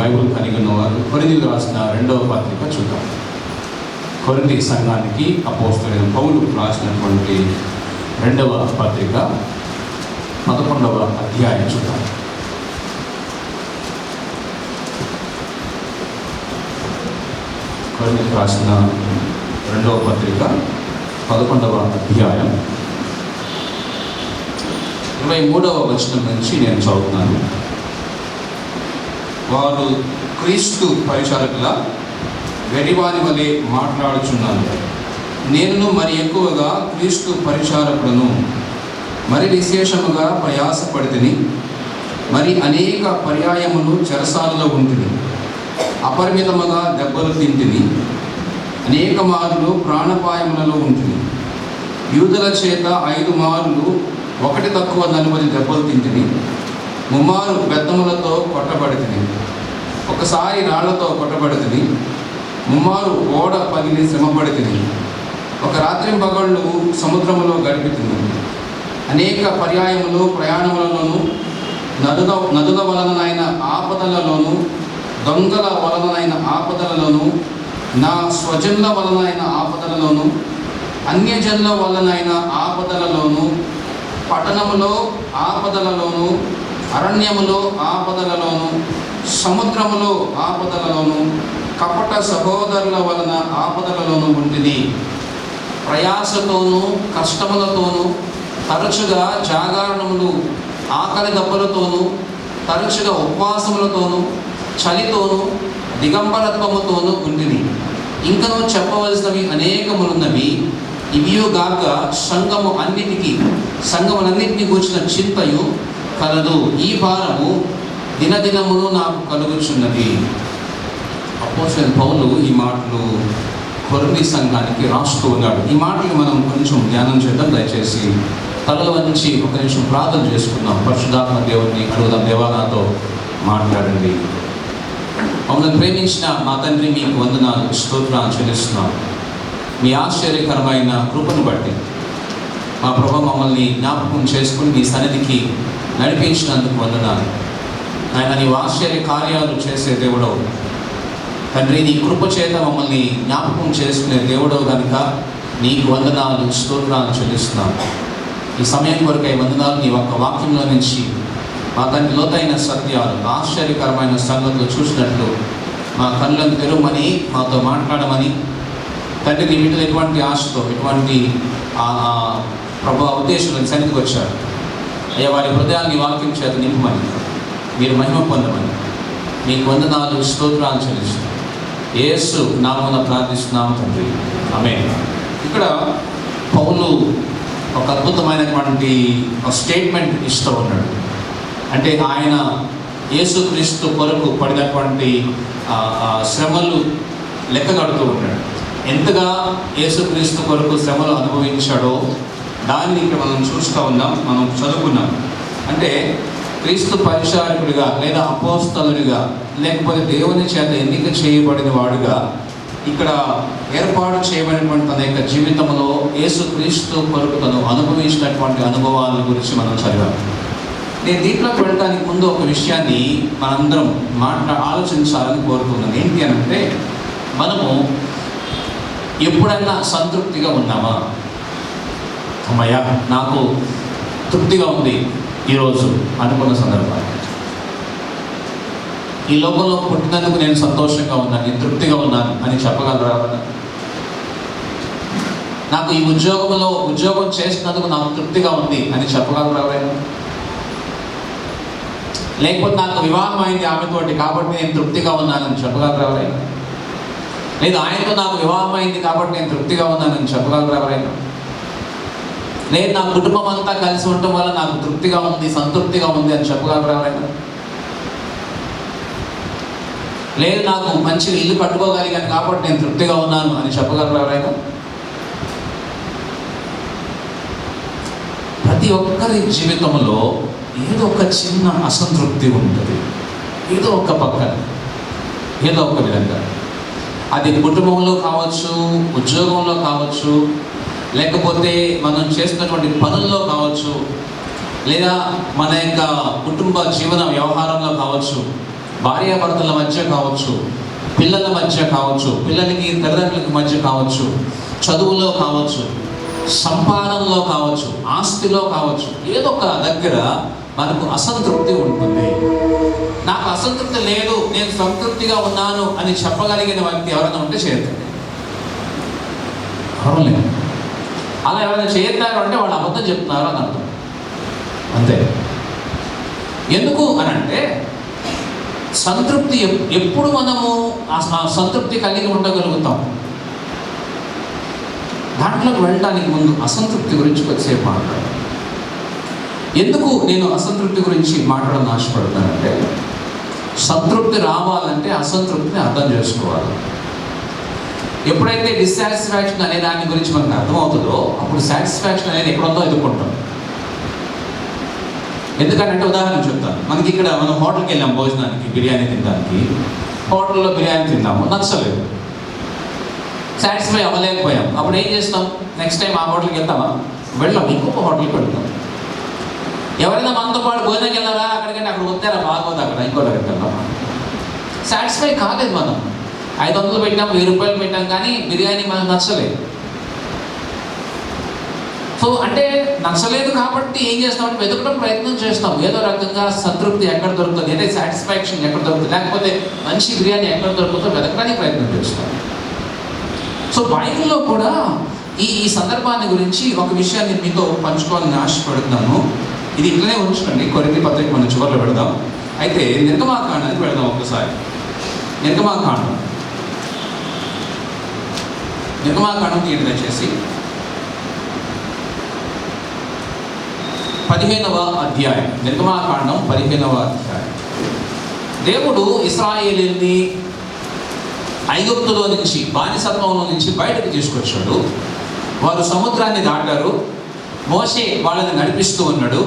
Bible కలిగి ఉన్నవారు కొరింథీయులకు రాసిన 2వ పత్రిక చూద్దాం. కొరింథీ సంఘానికి అపోస్తలుడైన పౌలు రాసినటువంటి 2వ పత్రిక 11వ అధ్యాయం చూద్దాం. కొరింథీయులకు రాసిన 2వ పత్రిక 11వ అధ్యాయం 23వ వచనం నుంచి నేను చదువుతున్నాను. వారు క్రీస్తు పరిచారకుల వెరివాని వలె మాట్లాడుచున్నారు. నేను మరి ఎక్కువగా క్రీస్తు పరిచారకులను మరి విశేషముగా ప్రయాసపడితిని, మరి అనేక పర్యాయములు చెరసాలలో ఉంటిని, అపరిమితముగా దెబ్బలు తింటిని, అనేక మార్లు ప్రాణపాయములలో ఉంటిని, యూదుల చేత 5 మార్లు 1 తక్కువ 40 దెబ్బలు తింటిని, 3 మారు బెత్తములతో కొట్టబడితిని, ఒకసారి రాళ్లతో కొట్టబడితిని, 3 మారు ఓడ పగిలి శ్రమపడితిని, ఒక రాత్రి పగళ్ళు సముద్రములో గడిపితిని, అనేక పర్యాయములు ప్రయాణములలోను నదుల వలనైన ఆపదలలోను, దొంగల వలనైన ఆపదలలోను, నా స్వజనుల వలనైన ఆపదలలోను, అన్యజనుల వలనైన ఆపదలలోను, పట్టణములో ఆపదలలోను, అరణ్యములో ఆపదలలోను, సముద్రములో ఆపదలలోను, కపట సహోదరుల వలన ఆపదలలోను ఉంటిని. ప్రయాసతోనూ కష్టములతోనూ, తరచుగా జాగరణములు, ఆకలి దెబ్బలతోనూ, తరచుగా ఉపవాసములతోనూ, చలితోనూ, దిగంబరత్వముతోనూ ఉంటిని. ఇంకనూ చెప్పవలసినవి అనేకములున్నవి. ఇవియుగాక సంఘములన్నిటినీ గూర్చిన చింతయు కలదు. ఈ భారము దినదినమును నాకు కలుగుచున్నది. అపోస్తలుడైన పౌలు ఈ మాటలు కొరింథీ సంఘానికి రాస్తూ ఉన్నాడు. ఈ మాటలు మనం కొంచెం ధ్యానం చేద్దాం. దయచేసి తలల నుంచి ఒక నిమిషం ప్రార్థన చేసుకుందాం. పరిశుద్ధాత్మ దేవుడిని అడుగుదాం. దేవా, నాతో మాట్లాడండి. మమ్మల్ని ప్రేమించిన మా తండ్రి, మీకు వందనాలు, స్తోత్రాలు చెల్లిస్తున్నాను. మీ ఆశ్చర్యకరమైన కృపను బట్టి మా ప్రభు మమ్మల్ని జ్ఞాపకం చేసుకుని మీ సన్నిధికి నడిపించినందుకు వందనాలు. ఆయన నీవు ఆశ్చర్య కార్యాలు చేసే దేవుడవు తండ్రి. నీ కృప చేత మమ్మల్ని జ్ఞాపకం చేసుకునే దేవుడవు కనుక నీకు వందనాలు, స్తోత్రాలు చెల్లిస్తున్నాను. ఈ సమయం కొరకై వందనాలు. నీ ఒక్క వాక్యంలో నుంచి మా తండ్రి లోతైన సత్యాలు, ఆశ్చర్యకరమైన సంగతులు చూసినట్లు మా కళ్ళను తెరవమని, మాతో మాట్లాడమని తండ్రి. నీ మీద ఎటువంటి ఆశతో, ఎటువంటి ప్రభు ఉద్దేశంలో సన్నిధికి వచ్చారు అయ్యా, వారి హృదయాన్ని వాక్యం చేత నింపమని, మీరు మహిమ పొందమని మీకు వందనాలు, స్తోత్రాలు చెల్లిస్తున్నాం. యేసు నామమున ప్రార్థిస్తున్నాము తండ్రి, ఆమేన్. ఇక్కడ పౌలు ఒక అద్భుతమైనటువంటి స్టేట్మెంట్ ఇస్తూ ఉన్నాడు. అంటే ఆయన యేసుక్రీస్తు కొరకు పడినటువంటి శ్రమలు లెక్క కడుతూ ఉన్నాడు. ఎంతగా యేసుక్రీస్తు కొరకు శ్రమలు అనుభవించాడో దాన్ని ఇక్కడ మనం చూస్తూ ఉన్నాం, మనం చదువుకున్నాం. అంటే క్రీస్తు పరిచారకుడిగా లేదా అపోస్తలుడిగా, లేకపోతే దేవుని చేత ఎన్నిక చేయబడిన వాడుగా ఇక్కడ ఏర్పాటు చేయబడినటువంటి తన యొక్క జీవితంలో యేసుక్రీస్తు కొరకు తను అనుభవించినటువంటి అనుభవాల గురించి మనం చదివాం. నేను దీంట్లోకి వెళ్ళడానికి ముందు ఒక విషయాన్ని మనందరం ఆలోచించాలని కోరుతున్నాను. ఏంటి అని అంటే, మనము ఎప్పుడైనా సంతృప్తిగా ఉన్నామా? అమ్మయ్య, నాకు తృప్తిగా ఉంది ఈరోజు అనుకున్న సందర్భాలు. ఈ లోకంలో పుట్టినందుకు నేను సంతోషంగా ఉన్నాను, నేను తృప్తిగా ఉన్నాను అని చెప్పగలరా? నాకు ఈ ఉద్యోగం చేసినందుకు నాకు తృప్తిగా ఉంది అని చెప్పగలరా ఎవరైనా? లేకపోతే నాకు వివాహం అయింది ఆమెతోటి కాబట్టి నేను తృప్తిగా ఉన్నానని చెప్పగలరా ఎవరైనా? లేదా ఆయనతో నాకు వివాహం అయింది కాబట్టి నేను తృప్తిగా ఉన్నానని చెప్పగలరా ఎవరైనా? లేదు, నా కుటుంబం అంతా కలిసి ఉండటం వల్ల నాకు తృప్తిగా ఉంది, సంతృప్తిగా ఉంది అని చెప్పగలరా ఎవరైనా? లేదు, నాకు మంచిగా ఇల్లు కట్టుకోగలిగాను కాబట్టి నేను తృప్తిగా ఉన్నాను అని చెప్పగలరా ఎవరైనా? ప్రతి ఒక్కరి జీవితంలో ఏదో ఒక చిన్న అసంతృప్తి ఉంటుంది. ఏదో ఒక పక్కన, ఏదో ఒక విధంగా. అది కుటుంబంలో కావచ్చు, ఉద్యోగంలో కావచ్చు, లేకపోతే మనం చేస్తున్నటువంటి పనుల్లో కావచ్చు, లేదా మన యొక్క కుటుంబ జీవన వ్యవహారంలో కావచ్చు, భార్యాభర్తల మధ్య కావచ్చు, పిల్లల మధ్య కావచ్చు, పిల్లలకి తల్లిదండ్రులకి మధ్య కావచ్చు, చదువులో కావచ్చు, సంపాదనలో కావచ్చు, ఆస్తిలో కావచ్చు, ఏదో ఒక దగ్గర మనకు అసంతృప్తి ఉంటుంది. నాకు అసంతృప్తి లేదు, నేను సంతృప్తిగా ఉన్నాను అని చెప్పగలిగిన వ్యక్తి ఎవరైనా ఉంటే చేరుతుంది. లేదు, అలా ఎవరైనా చేరుతారు అంటే వాళ్ళు అబద్ధం చెప్తున్నారు అని అర్థం. అంతే. ఎందుకు అని అంటే సంతృప్తి ఎప్పుడు మనము ఆ సంతృప్తి కలిగి ఉండగలుగుతాం? దాంట్లోకి వెళ్ళడానికి ముందు అసంతృప్తి గురించి కొద్దిసేపు మాట్లాడాలి. ఎందుకు నేను అసంతృప్తి గురించి మాట్లాడాలని ఆశపడతానంటే, సంతృప్తి రావాలంటే అసంతృప్తిని అర్థం చేసుకోవాలి. ఎప్పుడైతే డిస్సాటిస్ఫాక్షన్ అనే దాని గురించి మనకు అర్థమవుతుందో అప్పుడు సాటిస్ఫాక్షన్ అనేది ఎక్కడుందో ఎదుర్కొంటాం. ఎందుకంటే ఉదాహరణ చెప్తాను. మనకి ఇక్కడ మనం హోటల్కి వెళ్ళాం భోజనానికి, బిర్యానీ తినడానికి. హోటల్లో బిర్యానీ తిన్నాము, నచ్చలేదు, సాటిస్ఫై అవ్వలేకపోయాం. అప్పుడు ఏం చేస్తాం? నెక్స్ట్ టైం ఆ హోటల్కి వెళ్తామా? వెళ్ళాం, ఇంకొక హోటల్కి వెళ్తాం. ఎవరైనా మనతో పాటు భోజనానికి వెళ్ళారా, అక్కడికంటే అక్కడ వద్దారా, బాగోదు అక్కడ, ఇంకో దగ్గరికి వెళ్దాం. సాటిస్ఫై కాలేదు. మనం 500 పెట్టాం, 1000 రూపాయలు పెట్టాం, కానీ బిర్యానీ మనకు నచ్చలేదు. సో అంటే నచ్చలేదు కాబట్టి ఏం చేస్తామంటే వెతకడం ప్రయత్నం చేస్తాం. ఏదో రకంగా సంతృప్తి ఎక్కడ దొరుకుతుంది, అంటే సాటిస్ఫాక్షన్ ఎక్కడ దొరుకుతుంది, లేకపోతే మంచి బిర్యానీ ఎక్కడ దొరుకుతుందో వెతకడానికి ప్రయత్నం చేస్తాం. సో బైబిల్లో కూడా ఈ సందర్భాన్ని గురించి ఒక విషయాన్ని మీతో పంచుకోవాలని ఆశపడుతున్నాను. ఇది ఇట్లనే ఉంచుకోండి, కొరింథీ పత్రిక మనం చివరిలో పెడదాం. అయితే నిర్గమాకాండానికి వెళదాం ఒకసారి. నిర్గమాకాండం తీయండి దయచేసి. 15వ అధ్యాయం. నిర్గమాకాండం 15వ అధ్యాయం. దేవుడు ఇశ్రాయేలీయుల్ని ఐగుప్తులో నుంచి, బానిసత్వంలో నుంచి బయటకు తీసుకొచ్చాడు. వారు సముద్రాన్ని దాటారు. మోషే వాళ్ళని నడిపిస్తూ ఉన్నాడు.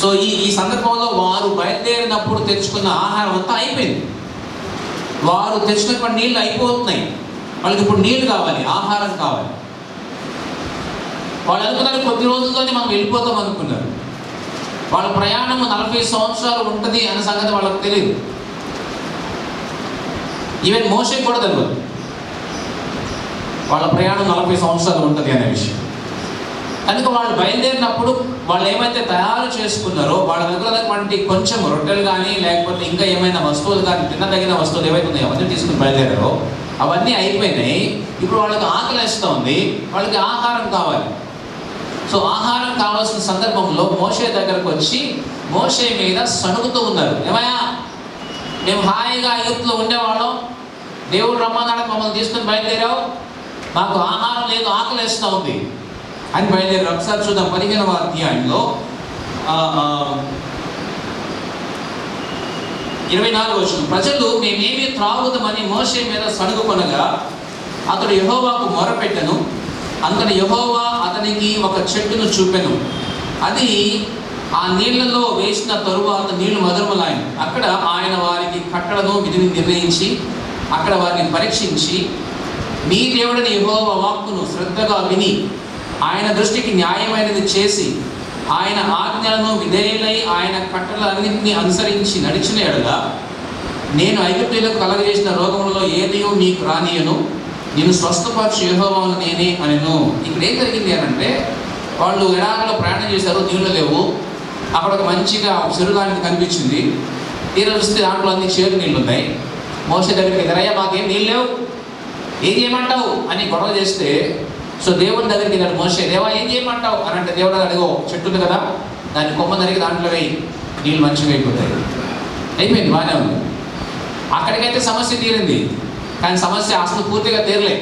సో ఈ సందర్భంలో వారు బయలుదేరినప్పుడు తెచ్చుకున్న ఆహారం అంతా అయిపోయింది. వారు తెచ్చినటువంటి నీళ్ళు అయిపోతున్నాయి. వాళ్ళకి ఇప్పుడు నీళ్ళు కావాలి, ఆహారం కావాలి. వాళ్ళు అనుకున్నారు కొద్ది రోజుల్లోనే మనం వెళ్ళిపోతాం అనుకున్నారు. వాళ్ళ ప్రయాణం 40 సంవత్సరాలు ఉంటుంది అనే సంగతి వాళ్ళకు తెలియదు. ఈవెన్ మోషేకి కూడా తెలియదు వాళ్ళ ప్రయాణం 40 సంవత్సరాలు ఉంటుంది అనే విషయం. కనుక వాళ్ళు బయలుదేరినప్పుడు వాళ్ళు ఏమైతే తయారు చేసుకున్నారో వాళ్ళ దగ్గర కొంచెం రొట్టెలు కానీ లేకపోతే ఇంకా ఏమైనా వస్తువులు కానీ, తినదగిన వస్తువులు ఏవైతే ఉన్నాయో అవన్నీ తీసుకుని బయలుదేరారో అవన్నీ అయిపోయినాయి. ఇప్పుడు వాళ్ళకి ఆకలి వేస్తూ ఉంది, వాళ్ళకి ఆహారం కావాలి. సో ఆహారం కావాల్సిన సందర్భంలో మోషే దగ్గరకు వచ్చి మోషే మీద సణుగుతూ ఉన్నారు. ఏమయ్యా, మేము హాయిగా ఐగుప్తులో ఉండేవాళ్ళం, దేవుడు రమ్మన్నాడు, మమ్మల్ని తీసుకుని బయలుదేరావు, మాకు ఆహారం లేదు, ఆకలి వేస్తూ ఉంది అని బయలుదేరారు. ఒకసారి చూద్దాం 15వ అధ్యాయంలో 24వ వచనం. ప్రజలు మేమేమి త్రాగుదామని మోషే మీద సణుగుకొనగా అతడు యెహోవాకు మొరపెట్టెను. అంతటి యెహోవా అతనికి ఒక చెట్టును చూపెను. అది ఆ నీళ్లలో వేసిన తరువాత నీళ్లు మధురములాయను. అక్కడ ఆయన వారికి కట్టడను విధిని నిర్ణయించి అక్కడ వారిని పరీక్షించి, మీ దేవుడిని యెహోవా వాక్కును శ్రద్ధగా విని ఆయన దృష్టికి న్యాయమైనది చేసి ఆయన ఆజ్ఞలను విధేయులై ఆయన కట్టలన్నింటినీ అనుసరించి నడిచిన ఎడల నేను ఐగుప్తీయులకు కలగజేసిన రోగములలో ఏదియో మీకు రానియను, నేను స్వస్థపరచు యెహోవాను నేనే అనెను. ఇక్కడ ఏం జరిగింది అంటే వాళ్ళు ఎడారిలో ప్రయాణం చేశారు, నీళ్ళు లేవు. అక్కడ ఒక మంచిగా చెరువులాంటిది కనిపించింది. తీర చూస్తే దాంట్లో అన్ని చేరు నీళ్ళు ఉన్నాయి. మోషే దగ్గరికి ఎదురయ్యా, మాకేం నీళ్ళు లేవు, ఏం చేయమంటావు అని గొడవ చేస్తే, సో దేవుని దగ్గరికి వెళ్ళాడు మోషే. దేవా ఏం చేయమంటావు అని అంటే దేవుడు అడిగో, చెట్టు ఉంది కదా, దాన్ని కొమ్మ నరికి దాంట్లో వేయి, నీళ్ళు మంచిగా అయిపోతాయి. అయిపోయింది, బాగానే ఉంది. అక్కడికైతే సమస్య తీరింది, కానీ సమస్య అసలు పూర్తిగా తీరలే.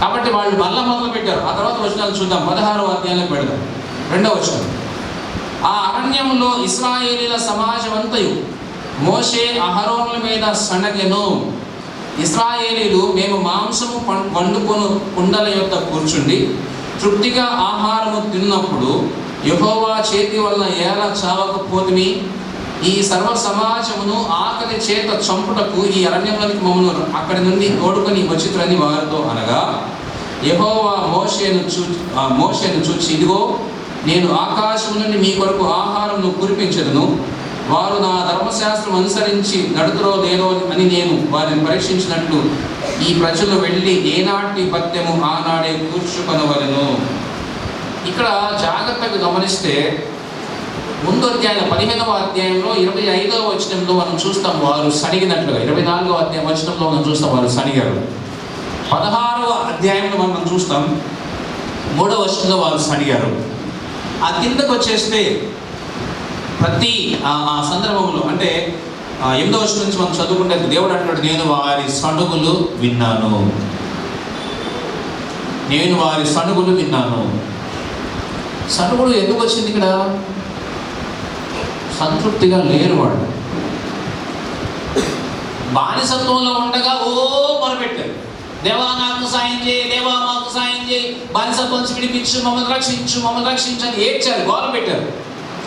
కాబట్టి వాళ్ళు మళ్ళా మొదలు పెట్టారు. ఆ తర్వాత వచనాలు చూద్దాం. 16వ అధ్యాయంలోకి పెడదాం. 2వ వచనం. ఆ అరణ్యంలో ఇశ్రాయేలీల సమాజం అంతయు మోషే అహరోనుల మీద సణగెను. ఇశ్రాయేలీలు మేము మాంసము వండుకొను కుండల యొద్ద కూర్చుండి తృప్తిగా ఆహారము తిన్నప్పుడు యెహోవా చేతి వలన ఎలా చావకపోతిమి, ఈ సర్వ సమాజమును ఆకలి చేత చంపుటకు ఈ అరణ్యంలోనికి మమ్మల్ని అక్కడి నుండి తోడుకొని వచ్చితురని వారితో అనగా, యెహోవా మోషేను చూచి, ఇదిగో నేను ఆకాశం నుండి మీ కొరకు ఆహారమును కురిపించెదను, వారు నా ధర్మశాస్త్రం అనుసరించి నడుతురో లేదో అని నేను వారిని పరీక్షించినట్లు ఈ ప్రజలు వెళ్ళి ఏనాటి భత్యము ఆనాడే కూర్చుకొనవలెను. ఇక్కడ జాగ్రత్తగా గమనిస్తే ముందు అధ్యాయం 15వ అధ్యాయంలో 25వ వచనంలో మనం చూస్తాం వారు సణిగినట్లుగా. 24వ అధ్యాయం వచనంలో మనం చూస్తాం వారు సణిగారు. 16వ అధ్యాయంలో మనం చూస్తాం 3వ వచనంలో వారు సణిగారు. ఆ కిందకు వచ్చేస్తే ప్రతి ఆ సందర్భంలో అంటే 8వ వచనం నుంచి మనం చదువుకుంటే దేవుడు అంటాడు, నేను వారి సణుగులు విన్నాను. నేను వారి సణుగులు విన్నాను. సణుగులు ఎందుకు వచ్చింది ఇక్కడ? సంతృప్తిగా లేరు వాళ్ళు. బానిసత్వంలో ఉండగా మొరపెట్టారు, దేవా నాకు సాయం చేయి, దేవా మాకు సాయం చేయి, బానిసత్వం నుంచి విడిపించు, మమ్మల్ని రక్షించు, మమ్మల్ని రక్షించని ఏడ్చారు, గోల పెట్టారు.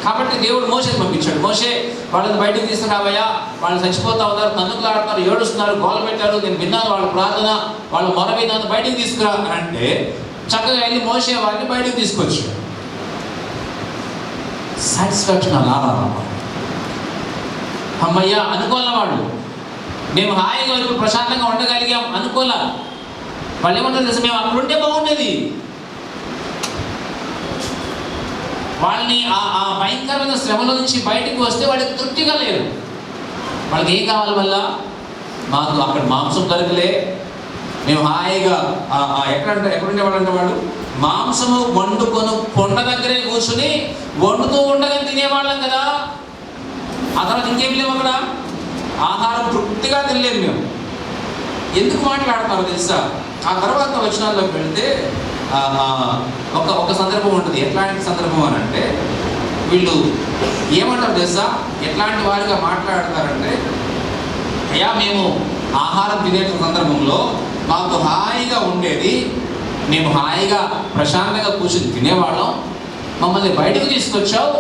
కాబట్టి దేవుడు మోషేని పంపించాడు. మోషే వాళ్ళని బయటకు తీసుకురావయ్యా, వాళ్ళు చచ్చిపోతా ఉన్నారు, తన్నుకులాడుతున్నారు, ఏడుస్తున్నారు, గోల పెట్టారు, నేను విన్నాను వాళ్ళ ప్రార్థన, వాళ్ళ మొర విన్నాను, బయటకు తీసుకురా అని అంటే చక్కగా వెళ్ళి మోషే వారిని బయటకు తీసుకొచ్చాడు. సాటిస్ఫాక్షన్ అలా అమ్మయ్యా అనుకోలే వాళ్ళు, మేము హాయిగా ఇప్పుడు ప్రశాంతంగా ఉండగలిగాం అనుకోలే. వాళ్ళు ఏమంటారు తెలుసు, మేము అక్కడ ఉంటే బాగుండేది. వాళ్ళని ఆ భయంకరమైన శ్రమల నుంచి బయటకు వస్తే వాళ్ళకి తృప్తిగా లేరు. వాళ్ళకి ఏం కావాలి? వల్ల మాకు అక్కడ మాంసం దొరకలే, మేము హాయిగా ఎక్కడుండే వాళ్ళంటే వాళ్ళు మాంసము వండుకొని కొండ దగ్గరే కూర్చుని వండుతూ ఉండగా తినేవాళ్ళం కదా. ఆ తర్వాత ఇంకేం లేవు అక్కడ, ఆహారం తృప్తిగా తినలేదు మేము. ఎందుకు మాట్లాడుతున్నారు తెలుసా? ఆ తర్వాత వచనాల్లోకి వెళితే ఒక సందర్భం ఉంటుంది. ఎట్లాంటి సందర్భం అని అంటే వీళ్ళు ఏమంటారు తెలుసా? ఎట్లాంటి వారిగా మాట్లాడతారంటే, అయ్యా మేము ఆహారం తినే సందర్భంలో మాకు హాయిగా ఉండేది, మేము హాయిగా ప్రశాంతంగా కూర్చొని తినేవాళ్ళం, మమ్మల్ని బయటకు తీసుకొచ్చావు,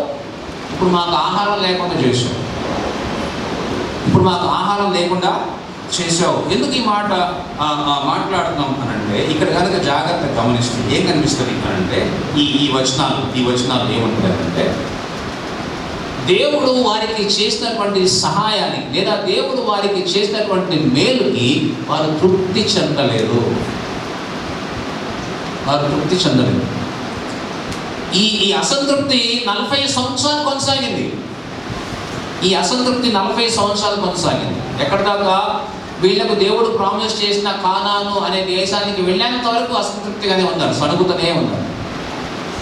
ఇప్పుడు మాకు ఆహారం లేకుండా చేసావు, ఇప్పుడు మాకు ఆహారం లేకుండా చేసావు. ఎందుకు ఈ మాట మాట్లాడుతున్నాం అని అంటే ఇక్కడ కనుక జాగ్రత్తగా గమనిస్తే ఏం కనిపిస్తుంది అని అంటే ఈ వచనాలు ఏమంటారంటే దేవుడు వారికి చేసినటువంటి సహాయానికి లేదా దేవుడు వారికి చేసినటువంటి మేలుకి వారు తృప్తి చెందలేదు. ఈ అసంతృప్తి 40 సంవత్సరాలు కొనసాగింది. ఎక్కడ దాకా? వీళ్లకు దేవుడు ప్రామిస్ చేసిన కానాను అనే దేశానికి వెళ్ళేంత వరకు అసంతృప్తిగానే ఉన్నారు, సణుగుతూనే ఉన్నారు.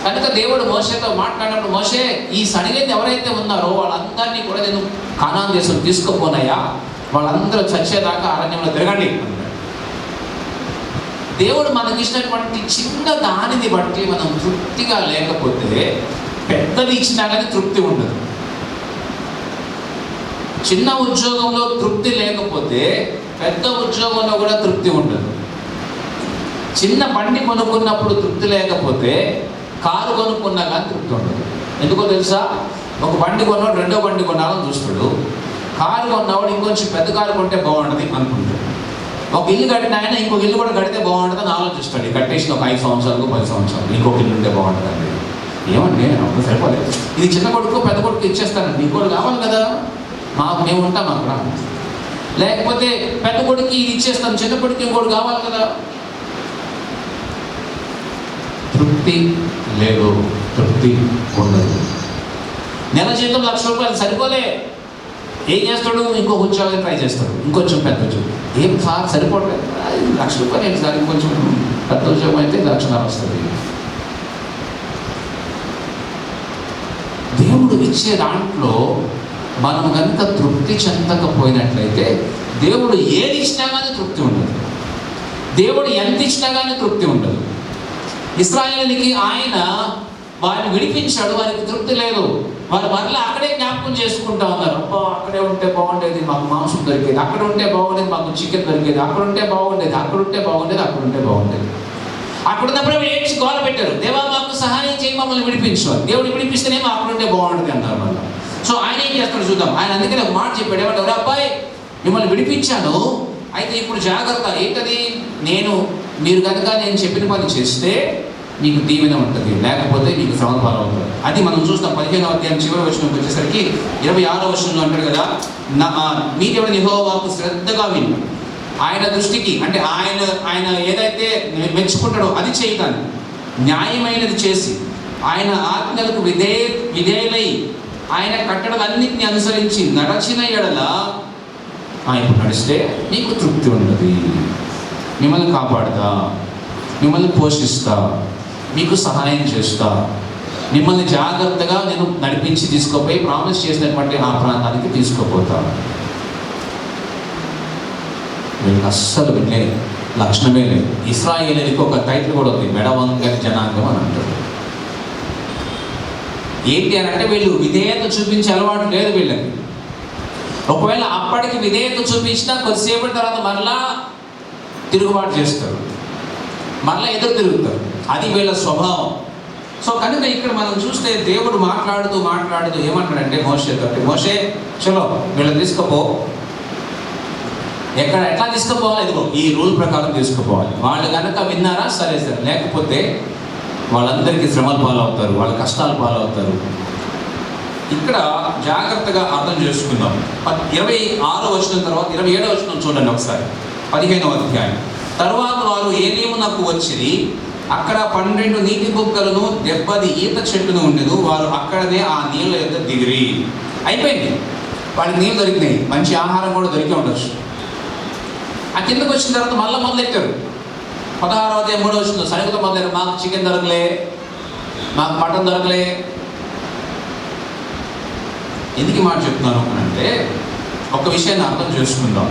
కనుక దేవుడు మోషేతో మాట్లాడినప్పుడు, మోషే ఈ సణిగేది ఎవరైతే ఉన్నారో వాళ్ళందరినీ కూడా నేను కానాను దేశం తీసుకుపోనయ్యా, వాళ్ళందరూ చచ్చేదాకా అరణ్యంలో తిరగండి అన్నాడు. దేవుడు మనకిచ్చినటువంటి చిన్న దానిని బట్టి మనం తృప్తిగా లేకపోతే పెద్దది ఇచ్చినా కానీ తృప్తి ఉండదు. చిన్న ఉద్యోగంలో తృప్తి లేకపోతే పెద్ద ఉద్యోగంలో కూడా తృప్తి ఉండదు. చిన్న బండి కొనుక్కున్నప్పుడు తృప్తి లేకపోతే కారు కొనుక్కున్నా కానీ తృప్తి ఉండదు. ఎందుకో తెలుసా? ఒక బండి కొన్నాడు, రెండో బండి కొనాలని చూస్తాడు. కారు కొన్నవాడు ఇంకొంచెం పెద్ద కారు కొంటే బాగుంటుంది అనుకుంటాడు. ఒక ఇల్లు కట్టిన ఆయన ఇంకొక ఇల్లు కూడా కడితే బాగుంటుంది అని ఆలోచిస్తాడు. కట్టేసిన ఒక 5 సంవత్సరాలకు 10 సంవత్సరాలు ఇంకొక ఇల్లు ఉంటే బాగుంటుందండి. ఏమండి అప్పుడు సరిపోలేదు, ఇది చిన్న కొడుకు పెద్ద కొడుకు ఇచ్చేస్తానండి, ఇంకోటి కావాలి కదా, మేము ఉంటాం అక్కడ. లేకపోతే పెద్ద కొడుకు ఇది ఇచ్చేస్తాం, చిన్న కొడుకు ఇంకోటి కావాలి కదా. తృప్తి లేదు, తృప్తి ఉండదు. నెల జీతం 1,00,000 రూపాయలు సరిపోలే, ఏం చేస్తాడు? ఇంకో ఉద్యోగం ట్రై చేస్తాడు, ఇంకొంచెం పెద్ద ఉద్యోగం. ఏం సార్ సరిపోవట్లేదు, 1,00,000 రూపాయలు ఏంటి సార్, ఇంకొంచెం పెద్ద ఉద్యోగం అయితే 1,00,000 వస్తుంది. దేవుడు ఇచ్చే దాంట్లో మనం కనుక తృప్తి చెందకపోయినట్లయితే దేవుడు ఏది ఇచ్చినా కానీ తృప్తి ఉండదు, దేవుడు ఎంత ఇచ్చినా కానీ తృప్తి ఉండదు. ఇశ్రాయేలుకి ఆయన వారిని విడిపించాడు, వారికి తృప్తి లేదు. వారు మరలా అక్కడే జ్ఞాపకం చేసుకుంటా ఉన్నారు, అబ్బా అక్కడే ఉంటే బాగుండేది, మాకు మాంసం దొరికేది, అక్కడ ఉంటే బాగుండేది, మాకు చికెన్ దొరికేది, అక్కడ ఉంటే బాగుండేది, అక్కడ ఉంటే బాగుండేది, అక్కడ ఉంటే బాగుండేది. అక్కడ ఉన్నప్పుడు ఏడ్చి గోల పెట్టారు, దేవా మాకు సహాయం చేయి, మమ్మల్ని విడిపించాలి. దేవుడు విడిపిస్తేనేమో అక్కడ ఉంటే బాగుంటుంది అన్నారు మళ్ళీ. సో ఆయన ఏం చేస్తాడు చూద్దాం. ఆయన అందుకనే ఒక మాట చెప్పాడు, ఏమంటారు? అబ్బాయి మిమ్మల్ని విడిపించాను, అయితే ఇప్పుడు జాగ్రత్త. ఏంటది? మీరు కనుక నేను చెప్పిన పని చేస్తే నీకు దీవెన ఉంటుంది, లేకపోతే నీకు శ్రమ పాలవుతుంది. అది మనం చూస్తాం 15వ అధ్యాయం చివరి వచనంకి వచ్చేసరికి 26వ వచనంలో అంటాడు కదా, మీ దేవుని యెహోవాకు శ్రద్ధగా విను, ఆయన దృష్టికి అంటే ఆయన ఏదైతే మెచ్చుకుంటాడో అది చేయటాన్ని, న్యాయమైనది చేసి ఆయన ఆజ్ఞలకు విధేయులై ఆయన కట్టడలన్నింటినీ అనుసరించి నడచిన ఎడల ఆయన నడిస్తే నీకు తృప్తి ఉన్నది. మిమ్మల్ని కాపాడుతా, మిమ్మల్ని పోషిస్తా, మీకు సహాయం చేస్తా, మిమ్మల్ని జాగ్రత్తగా నేను నడిపించి తీసుకుపోయి ప్రామిస్ చేసినటువంటి ఆ ప్రాంతానికి తీసుకుపోతాను. వీళ్ళకి అస్సలు వినే లక్షణమే లేదు. ఇశ్రాయేలీయులకు ఒక టైటిల్ కూడా ఉంది, మెడవంగని జనాంగం అని అంటారు. ఏంటి అని అంటే వీళ్ళు విధేయత చూపించే అలవాటు లేదు వీళ్ళకి. ఒకవేళ అప్పటికి విధేయత చూపించినా కొద్దిసేపటి తర్వాత మరలా తిరుగుబాటు చేస్తారు, మరలా ఎదురు తిరుగుతారు. అది వీళ్ళ స్వభావం. సో కనుక ఇక్కడ మనం చూస్తే దేవుడు మాట్లాడుతూ ఏమంటాడంటే మోషేతో, మోషే చలో వీళ్ళని తీసుకుపో, ఎట్లా తీసుకుపోవాలి, ఇదిగో ఈ రూల్ ప్రకారం తీసుకుపోవాలి. వాళ్ళు కనుక విన్నారా సరే, లేకపోతే వాళ్ళందరికీ శ్రమలు పాలవుతారు, వాళ్ళ కష్టాలు పాలవుతారు. ఇక్కడ జాగ్రత్తగా అర్థం చేసుకుందాం. 26వ వచనం తర్వాత 27వ వచనం చూడండి ఒకసారి. 15వ అధ్యాయం. తరువాత వారు ఏలీమునకు వచ్చిరి, అక్కడ 12 నీటి బుగ్గలను 70 ఈత చెట్టును ఉండేది. వారు అక్కడనే ఆ నీళ్ళ యొక్క దిగిరి. అయిపోయింది, వాళ్ళకి నీళ్ళు దొరికినాయి, మంచి ఆహారం కూడా దొరికి ఉండొచ్చు. ఆ కిందకు వచ్చిన తర్వాత మళ్ళీ మొదలెట్టారు. 16వ అధ్యాయం 3వ వచనంలో సరిగ్గా మొదలెట్టారు, మాకు చికెన్ దొరకలే, మాకు మటన్ దొరకలే. ఎందుకు మాట చెప్తున్నాను అంటే ఒక విషయాన్ని అర్థం చేసుకుందాం.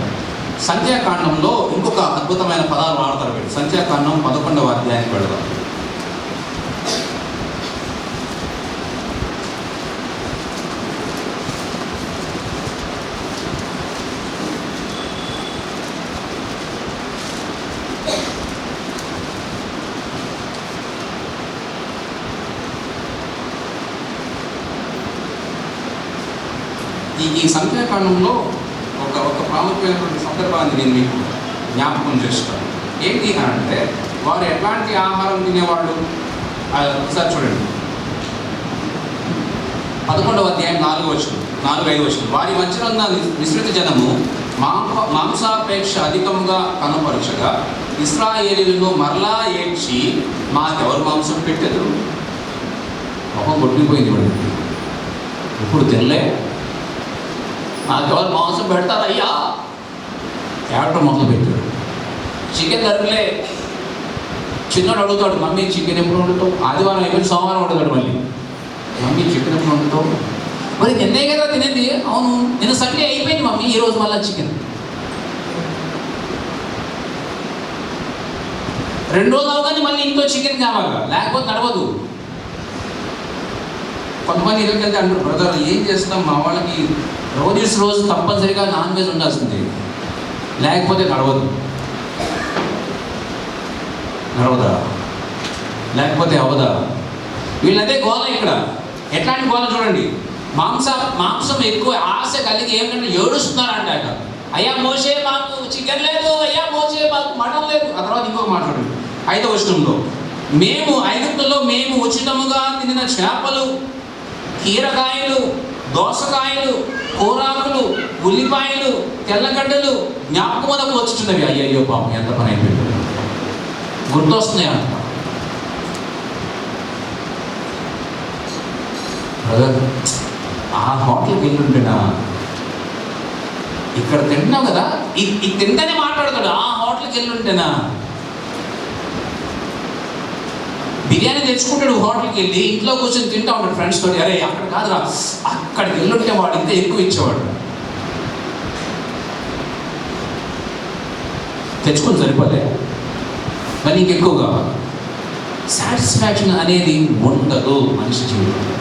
సంఖ్యాకాండంలో ఇంకొక అద్భుతమైన పదాలు వాడతారు వీళ్ళు. సంఖ్యాకాండం 11వ అధ్యాయానికి వెళదాం. ఈ సంఖ్యాకాండంలో ఒక ప్రాముఖ్యమైనటువంటి సందర్భాన్ని నేను మీకు జ్ఞాపకం చేస్తాను. ఏంటి అని అంటే వారు ఎట్లాంటి ఆహారం తినేవాళ్ళు ఒకసారి చూడండి. 11వ అధ్యాయం 4వ వచనం 4-5 వచనం. వారి మధ్యలో ఉన్న మిశ్రిత జనము మాంసాపేక్ష అధికంగా కనపరచగా ఇశ్రాయేలీయులను మరలా ఏడ్చి మాకెవరు మాంసం పెట్టెదరు. పాపం కొట్టిపోయింది వాడికి, ఇప్పుడు తినలే, నాకెవరు మాంసం పెడతారయ్యా ఏడటం మొదలు పెట్టాడు. చికెన్ దొరకలే. చిన్నోడు అడుగుతాడు, మమ్మీ చికెన్ ఎప్పుడు వండుతావు? ఆదివారం అయిపోయి సోమవారం వండుతాడు మళ్ళీ, మమ్మీ చికెన్ ఎప్పుడు వండుతావు? మరి నిన్నే కదా తినేది. అవును, నిన్న సండే అయిపోయింది మమ్మీ, ఈరోజు మళ్ళీ చికెన్. 2 రోజులు అవగానే మళ్ళీ ఇంట్లో చికెన్ కావాలా, లేకపోతే నడవదు. కొంతమంది ఇళ్ళకి వెళ్తే అంటారు, బ్రదర్ ఏం చేస్తాం, మా వాళ్ళకి రోజు తప్పనిసరిగా నాన్ వెజ్ ఉండాల్సింది, లేకపోతే నడవదా, లేకపోతే అవదా. వీళ్ళదే గోల. ఇక్కడ ఎట్లాంటి గోల చూడండి. మాంసం ఎక్కువ ఆశ కలిగి ఏమిటంటే ఏడుస్తున్నారంట. అయ్యా మోషే మాకు చికెన్ లేదు, అయ్యా మోషే మాకు మటన్ లేదు. ఆ తర్వాత ఇంకొక మాట చూడండి 5వ వచనంలో, మేము ఐగుప్తులో మేము ఉచితముగా తినిన చేపలు, కీరకాయలు, దోసకాయలు, కూరాకులు, ఉల్లిపాయలు, తెల్లగడ్డలు జ్ఞాపకములకు వచ్చుతున్నవి. అయ్యయ్యో పాపం ఎంత పని అయిపోయింది, గుర్తొస్తున్నాయి అంట. ఆ హోటల్కి వెళ్ళుంటేనా, ఇక్కడ తింటున్నావు కదా, ఇది తింటేనే మాట్లాడతాడు. ఆ హోటల్కి వెళ్ళుంటేనా, బిర్యానీ తెచ్చుకుంటాడు, హోటల్కి వెళ్ళి ఇంట్లో కూర్చొని తింటా ఉంటాడు ఫ్రెండ్స్ తోటి. అరే అక్కడ కాదురా, అక్కడికి వెళ్ళుంటే వాడు ఇంకా ఎక్కువ ఇచ్చేవాడు. తెచ్చుకొని సరిపోలే, మరి ఇంకెక్కువ కావాలి. సాటిస్ఫాక్షన్ అనేది ఉండదు మనిషి జీవితంలో.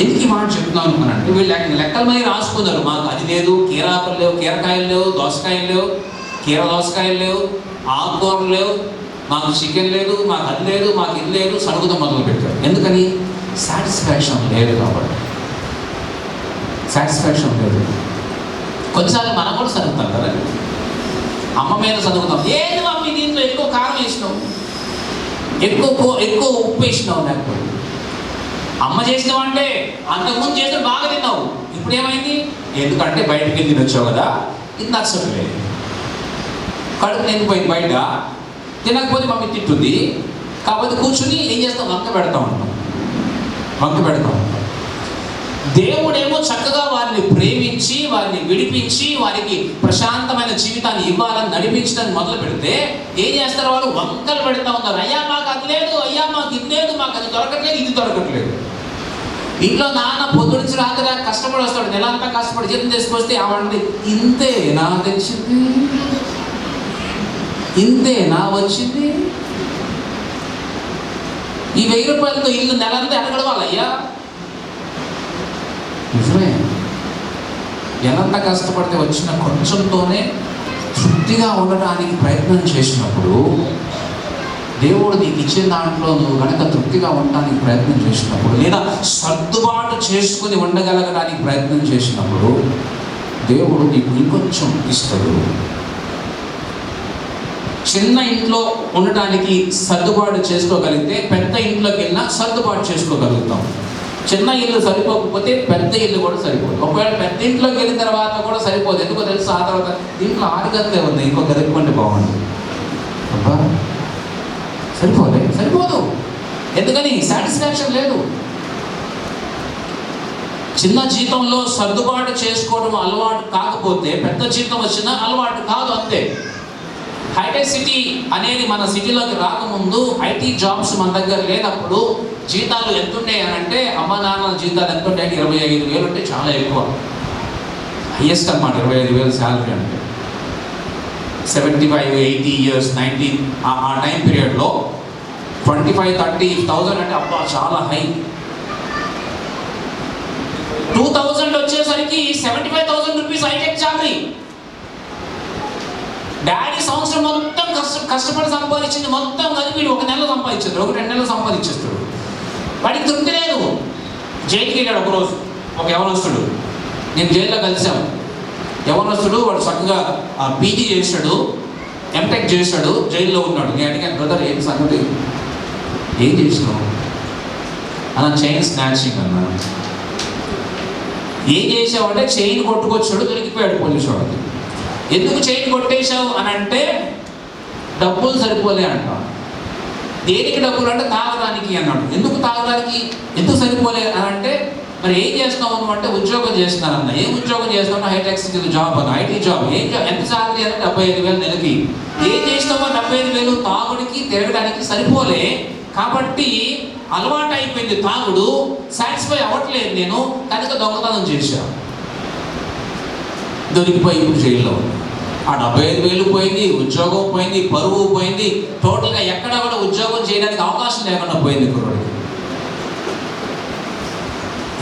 ఎందుకు ఈ మాట చెప్తున్నాను అని అంటే వీళ్ళు లెక్కల మీద రాసుకున్నారు, మాకు అది లేదు, కీరాకులు లేవు, కీరకాయలు లేవు, దోసకాయలు లేవు, దోసకాయలు లేవు, ఆకుకూరలు లేవు, మాకు చికెన్ లేదు, మాకు అది లేదు, మాకు ఇది లేదు, సరుగుతం మొదలు పెట్టారు. ఎందుకని? సాటిస్ఫాక్షన్ లేదు కాబట్టి. సాటిస్ఫాక్షన్ లేదు. కొన్నిసార్లు మనం కూడా సరుగుతాం కదా, అమ్మ మీద చదువుతాం, ఏంటి మమ్మీ దీంట్లో ఎక్కువ కారం వేసినావు, ఎక్కువ ఉప్పు వేసినావు లేకపోతే. అమ్మ చేసినావు అంటే అంతకుముందు చేస్తే బాగా తిన్నావు, ఇప్పుడు ఏమైంది? ఎందుకంటే బయటకి వెళ్ళి తినొచ్చావు కదా, ఇది నచ్చట్లేదు, కడుపు నిండిపోయింది, బయట తినకపోతే మమ్మీ తిట్టుంది. కాబట్టి కూర్చుని ఏం చేస్తాం? వంక పెడతా ఉంటాం. దేవుడేమో చక్కగా వారిని ప్రేమించి, వారిని విడిపించి, వారికి ప్రశాంతమైన జీవితాన్ని ఇవ్వాలని నడిపించడానికి మొదలు పెడితే ఏం చేస్తారు? వాళ్ళు వంకలు పెడతా ఉన్నారు. అయ్యా మాకు అది లేదు, అయ్యా మాకు ఇది లేదు, మాకు అది దొరకట్లేదు, ఇది దొరకట్లేదు. ఇంట్లో నాన్న పొద్దునుంచి రాత్రి కష్టపడి వస్తాడు, నెలంతా కష్టపడి జీతం తీసుకొస్తే ఆవిడ ఇంతే నా తెచ్చింది, ఇంతే నా వచ్చింది, ఈ 1000 రూపాయలతో ఇల్లు నెలంతా ఎనగడవాలయ్యా. నిజమే, ఎంత కష్టపడితే వచ్చిన కొంచెంతోనే తృప్తిగా ఉండడానికి ప్రయత్నం చేసినప్పుడు, దేవుడు నీకు ఇచ్చే దాంట్లో నువ్వు కనుక తృప్తిగా ఉండడానికి ప్రయత్నం చేసినప్పుడు, లేదా సర్దుబాటు చేసుకుని ఉండగలగడానికి ప్రయత్నం చేసినప్పుడు, దేవుడు నీకు ఇంకొంచెం ఇస్తాడు. చిన్న ఇంట్లో ఉండటానికి సర్దుబాటు చేసుకోగలిగితే పెద్ద ఇంట్లోకి వెళ్ళినా సర్దుబాటు చేసుకోగలుగుతాం. చిన్న ఇల్లు సరిపోకపోతే పెద్ద ఇల్లు కూడా సరిపోదు. ఒకవేళ పెద్ద ఇంట్లోకి వెళ్ళిన తర్వాత కూడా సరిపోదు. ఎందుకో తెలుసు? ఆ తర్వాత దీంట్లో 6 గదులే ఉన్నాయి, ఇంకో గదుకుంటే బాగుంటుంది. అబ్బా సరిపోదు. ఎందుకని? సాటిస్ఫాక్షన్ లేదు. చిన్న జీతంలో సర్దుబాటు చేసుకోవడం అలవాటు కాకపోతే పెద్ద జీతం వచ్చినా అలవాటు కాదు, అంతే. హైటెక్ సిటీ అనేది మన సిటీలోకి రాకముందు ఐటీ జాబ్స్ మన దగ్గర లేనప్పుడు జీతాలు ఎంతుండే అని అంటే, అమ్మ నాన్న జీతాలు ఎంతుండే అంటే 25,000 అంటే చాలా ఎక్కువ, హైయెస్ట్ అన్నమాట. 25,000 శాలరీ అంటే 75, 80 ఇయర్స్, 90 ఆ టైం పీరియడ్లో 25,000-30,000 అంటే అబ్బా చాలా హై. 2000 వచ్చేసరికి 75,000 రూపీస్ హైటెక్ శాలరీ. డాడీ సంవత్సరం మొత్తం కష్టపడి సంపాదించింది మొత్తం కలిపి 1 నెలలో సంపాదించాడు, 1-2 నెలలు సంపాదించేస్తాడు. వాడికి తృప్తి లేదు. జైలుకి వెళ్ళాడు ఒకరోజు ఒక యవనస్తుడు, నేను జైల్లో కలిసాము. యవనస్తుడు, వాడు చక్కగా పీజీ చేశాడు, ఎంటెక్ చేశాడు, జైల్లో ఉన్నాడు. నేను అడిగాను, బ్రదర్ ఏం సంగతి, ఏం చేసినావు అలా? చైన్ స్నాచింగ్ అన్నాను. ఏం చేసావు అంటే చైన్ కొట్టుకొచ్చాడు, దొరికిపోయాడు పోలీసు వాడికి. ఎందుకు చైన్ కొట్టేశావు అని అంటే, డబ్బులు సరిపోలే అంట. దేనికి డబ్బులు అంటే తాగడానికి అన్నాడు. ఎందుకు తాగడానికి, ఎందుకు సరిపోలే అని అంటే, మరి ఏం చేస్తావు అంటే ఉద్యోగం చేస్తున్నానన్న. ఏం ఉద్యోగం చేస్తావు? హైటెక్ సిటీ జాబ్ అన్న, ఐటీ జాబ్. ఎంత శాలరీ అంటే 75,000 నెలకి. ఏం చేస్తావో? 75,000 తాగుడికి తిరగడానికి సరిపోలే. కాబట్టి అలవాటు అయిపోయింది తాగుడు, సాటిస్ఫై అవ్వట్లేదు నేను, కనుక దొంగతనం చేశాను. దొరికిపోయి ఇప్పుడు జైల్లో ఉంది. ఆ 75,000 పోయింది, ఉద్యోగం పోయింది, పరువు పోయింది, టోటల్గా ఎక్కడా కూడా ఉద్యోగం చేయడానికి అవకాశం లేకుండా పోయింది కుర్రోడికి.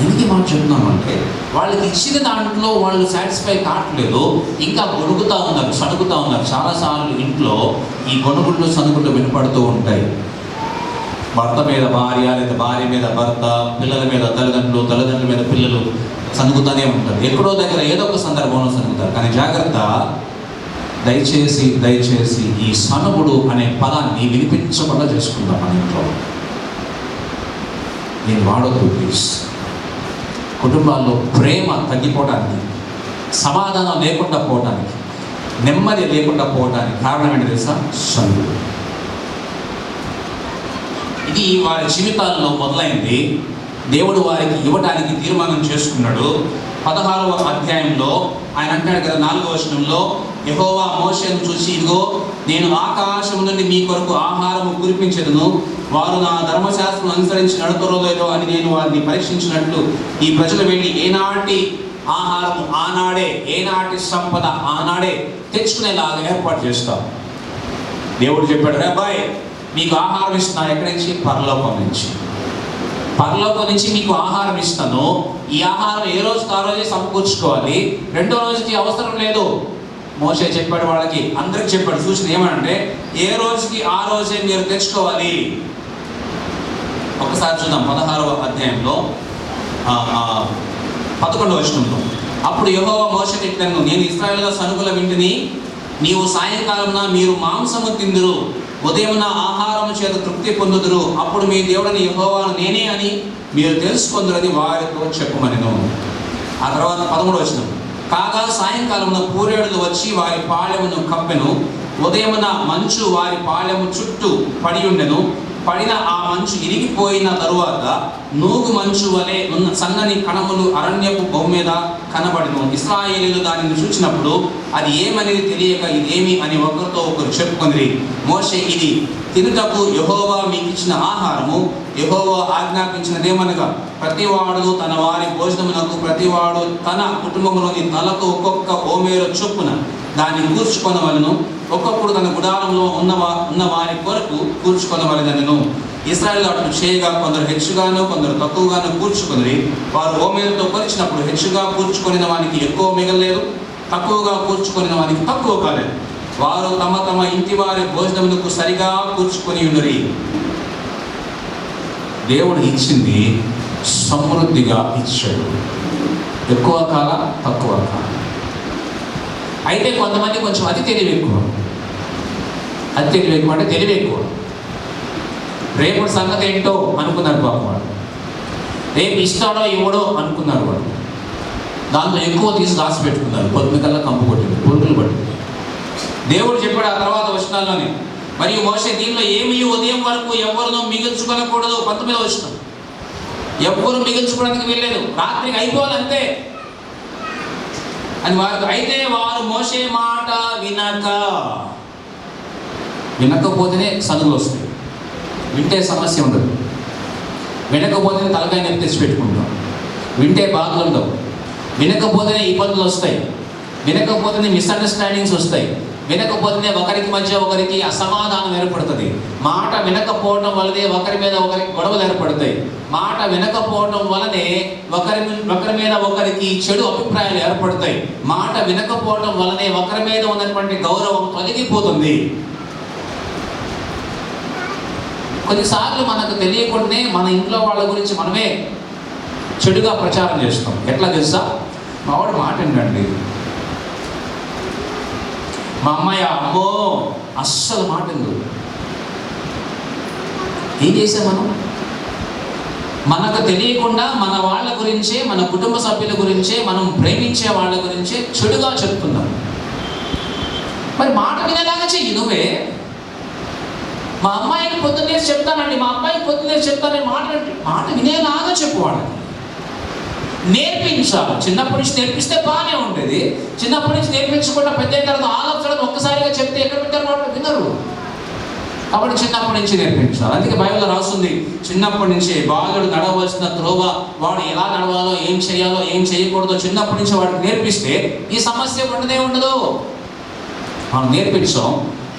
ఎందుకు మాట చెప్తున్నామంటే, వాళ్ళకి ఇచ్చిన దాంట్లో వాళ్ళు సాటిస్ఫై కావట్లేదు, ఇంకా గొడుగుతూ ఉన్నారు, సణుగుతూ ఉన్నారు. చాలాసార్లు ఇంట్లో ఈ గొనుగుళ్ళు సణుగుళ్ళు వినపడుతూ ఉంటాయి. భర్త మీద భార్య, లేదా భార్య మీద భర్త, పిల్లల మీద తల్లిదండ్రులు, తల్లిదండ్రుల మీద పిల్లలు సణుగుతూనే ఉంటారు. ఎక్కడో దగ్గర ఏదో ఒక సందర్భంలో సణుగుతారు. కానీ జాగ్రత్త, దయచేసి ఈ సణుగుడు అనే పదాన్ని వినిపించకుండా చేసుకుందాం మన ఇంట్లో. నేను వాడొద్దు ప్లీజ్. కుటుంబాల్లో ప్రేమ తగ్గిపోవడానికి, సమాధానం లేకుండా పోవడానికి, నెమ్మది లేకుండా పోవడానికి కారణం ఏంటి తెలుసా? సణుగుడు. ఇది వారి జీవితాల్లో మొదలైంది. దేవుడు వారికి ఇవ్వడానికి తీర్మానం చేసుకున్నాడు. 16వ అధ్యాయంలో ఆయన అంటాడు కదా, 4వ వచనంలో, యెహోవా మోషేను చూసి, ఇదిగో నేను ఆకాశం నుండి మీ కొరకు ఆహారము కురిపించెదను, వారు నా ధర్మశాస్త్రం అనుసరించి నడుతురో లేదో అని నేను వారిని పరీక్షించినట్లు ఈ ప్రజలు వెళ్ళి ఏనాటి ఆహారము ఆనాడే, ఏనాటి సంపద ఆనాడే తెచ్చుకునేలాగా ఏర్పాటు చేస్తాం. దేవుడు చెప్పాడు, రే అబ్బాయి మీకు ఆహారం ఇస్తున్నా. ఎక్కడి నుంచి? పరలోకం నుంచి. పరలోకం నుంచి మీకు ఆహారం ఇస్తాను. ఈ ఆహారం ఏ రోజుకి ఆ రోజే సమకూర్చుకోవాలి, 2వ రోజుకి అవసరం లేదు. మోషే చెప్పాడు వాళ్ళకి, అందరికి చెప్పాడు. సూచన ఏమంటే, ఏ రోజుకి ఆ రోజే మీరు తెచ్చుకోవాలి. ఒకసారి చూద్దాం 16వ అధ్యాయంలో 11వ వచనంలో. అప్పుడు యెహోవా మోషేతో ఇట్లనెను, నేను ఇశ్రాయేలుల సనుగుల వింటిని, నీవు సాయంకాలమున మీరు మాంసము తిందురు, ఉదయమున ఆహారము చేత తృప్తి పొందుదురు, అప్పుడు మీ దేవుడని యెహోవాను నేనే అని మీరు తెలుసుకొందురని వారితో చెప్పమనెను. ఆ తర్వాత 13వ వచనం, కాగా సాయంకాలమున పూరేడులు వచ్చి వారి పాళెమును కప్పెను. ఉదయమున మంచు వారి పాళెము చుట్టూ పడి ఉండెను. పడిన ఆ మంచు ఇరిగిపోయిన తరువాత నూగు మంచు వలె ఉన్న సన్నని కణములు అరణ్యపు భూమి మీద కనబడిను. ఇశ్రాయేలీయులు దానిని చూచినప్పుడు అది ఏమనేది తెలియక ఇదేమి అని ఒకరితో ఒకరు చెప్పుకొనిరి. మోషే, ఇది తినుటకు యెహోవా మీకు ఇచ్చిన ఆహారము. యెహోవా ఆజ్ఞాపించినదేమనగా, ప్రతివాడు తన వారి భోజనమునకు ప్రతివాడు తన కుటుంబంలోని తలకు ఒక్కొక్క ఓమేరు చొప్పున దాన్ని కూర్చుకొనవలెను. ఒక్కొక్కడు తన గుడారంలో ఉన్న వారి కొరకు కూర్చుకొనవలెనను. ఇశ్రాయేలు అట్లు చేయగా కొందరు హెచ్చుగాను కొందరు తక్కువగాను కూర్చుకొని వారు ఓమేరుతో కొలిచినప్పుడు హెచ్చుగా కూర్చుకొనిన వానికి ఎక్కువ మిగలలేదు, తక్కువగా కూర్చుకొనిన వానికి తక్కువ కాలేదు. వారు తమ తమ ఇంటి వారి భోజనములకు సరిగా కూర్చుకొని ఉన్నరి. దేవుడు ఇచ్చింది సమృద్ధిగా ఇచ్చాడు, ఎక్కువ కాల తక్కువ కాల. అయితే కొంతమంది కొంచెం అతి తెలివి ఎక్కువ. అతి తెలివి ఎక్కువ అంటే తెలివి ఎక్కువ. రేపు సంగతి ఏంటో అనుకున్నారు పాపం వాడు. రేపు ఇస్తాడో ఇవ్వడో అనుకున్నారు వాడు. దాంట్లో ఎక్కువ తీసి దాచిపెట్టుకున్నారు. పొద్దుకల్లా కంపు కొట్టింది, పురుగులు పట్టింది. దేవుడు చెప్పాడు ఆ తర్వాత వచనాల్లోనే, మరియు మోషే దీనిలో ఏమీ ఉదయం వరకు ఎవరినో మిగిల్చుకోనకూడదు. 19వ వచనం, ఎవ్వరు మిగిల్చుకోవడానికి వీల్లేదు, రాత్రికి అయిపోవాలంతే అని వారు. అయితే వారు మోషే మాట వినకపోతేనే సనుగులు వస్తాయి. వింటే సమస్య ఉండదు. వినకపోతేనే తలకాయ నొప్పి తెచ్చిపెట్టుకుంటాం. వింటే బాధలు ఉండవు. వినకపోతేనే ఇబ్బందులు వస్తాయి. వినకపోతేనే మిస్అండర్స్టాండింగ్స్ వస్తాయి. వినకపోతేనే ఒకరికి మధ్య ఒకరికి అసమాధానం ఏర్పడుతుంది. మాట వినకపోవడం వల్లనే ఒకరి మీద ఒకరికి గొడవలు ఏర్పడతాయి. మాట వినకపోవడం వల్లనే ఒకరి మీద ఒకరికి చెడు అభిప్రాయాలు ఏర్పడతాయి. మాట వినకపోవడం వల్లనే ఒకరి మీద ఉన్నటువంటి గౌరవం తొలగిపోతుంది. కొన్నిసార్లు మనకు తెలియకుండానే మన ఇంట్లో వాళ్ళ గురించి మనమే చెడుగా ప్రచారం చేస్తాం. ఎట్లా తెలుసా? మా వాడు మాట ఏంటండి, మా అమ్మాయి అమ్మో అస్సలు మాట ఎందుకు. ఏం చేసాం మనం? మనకు తెలియకుండా మన వాళ్ళ గురించే, మన కుటుంబ సభ్యుల గురించే, మనం ప్రేమించే వాళ్ళ గురించే చెడుగా చెప్తున్నాం. మరి మాట వినేలాగా చెయ్యి నువ్వే. మా అమ్మాయికి పొద్దున్నే చెప్తానండి, మా అబ్బాయికి పొద్దున్నే చెప్తానని మాట వినేలాగా చెప్పు. వాళ్ళకి నేర్పించాలి. చిన్నప్పటి నుంచి నేర్పిస్తే బాగానే ఉంటుంది. చిన్నప్పటి నుంచి నేర్పించకుండా పెద్ద తర్వాత ఆలోచన ఒక్కసారిగా చెప్తే ఎక్కడ వింటారు? వాళ్ళు వినరు. కాబట్టి చిన్నప్పటి నుంచి నేర్పించాలి. అందుకే బైబిల్లో రాస్తుంది, చిన్నప్పటి నుంచి బాలుడు నడవలసిన త్రోవ, వాడు ఎలా నడవాలో, ఏం చేయాలో, ఏం చేయకూడదో చిన్నప్పటి నుంచి వాడికి నేర్పిస్తే ఈ సమస్య ఉండదు. మనం నేర్పించాం.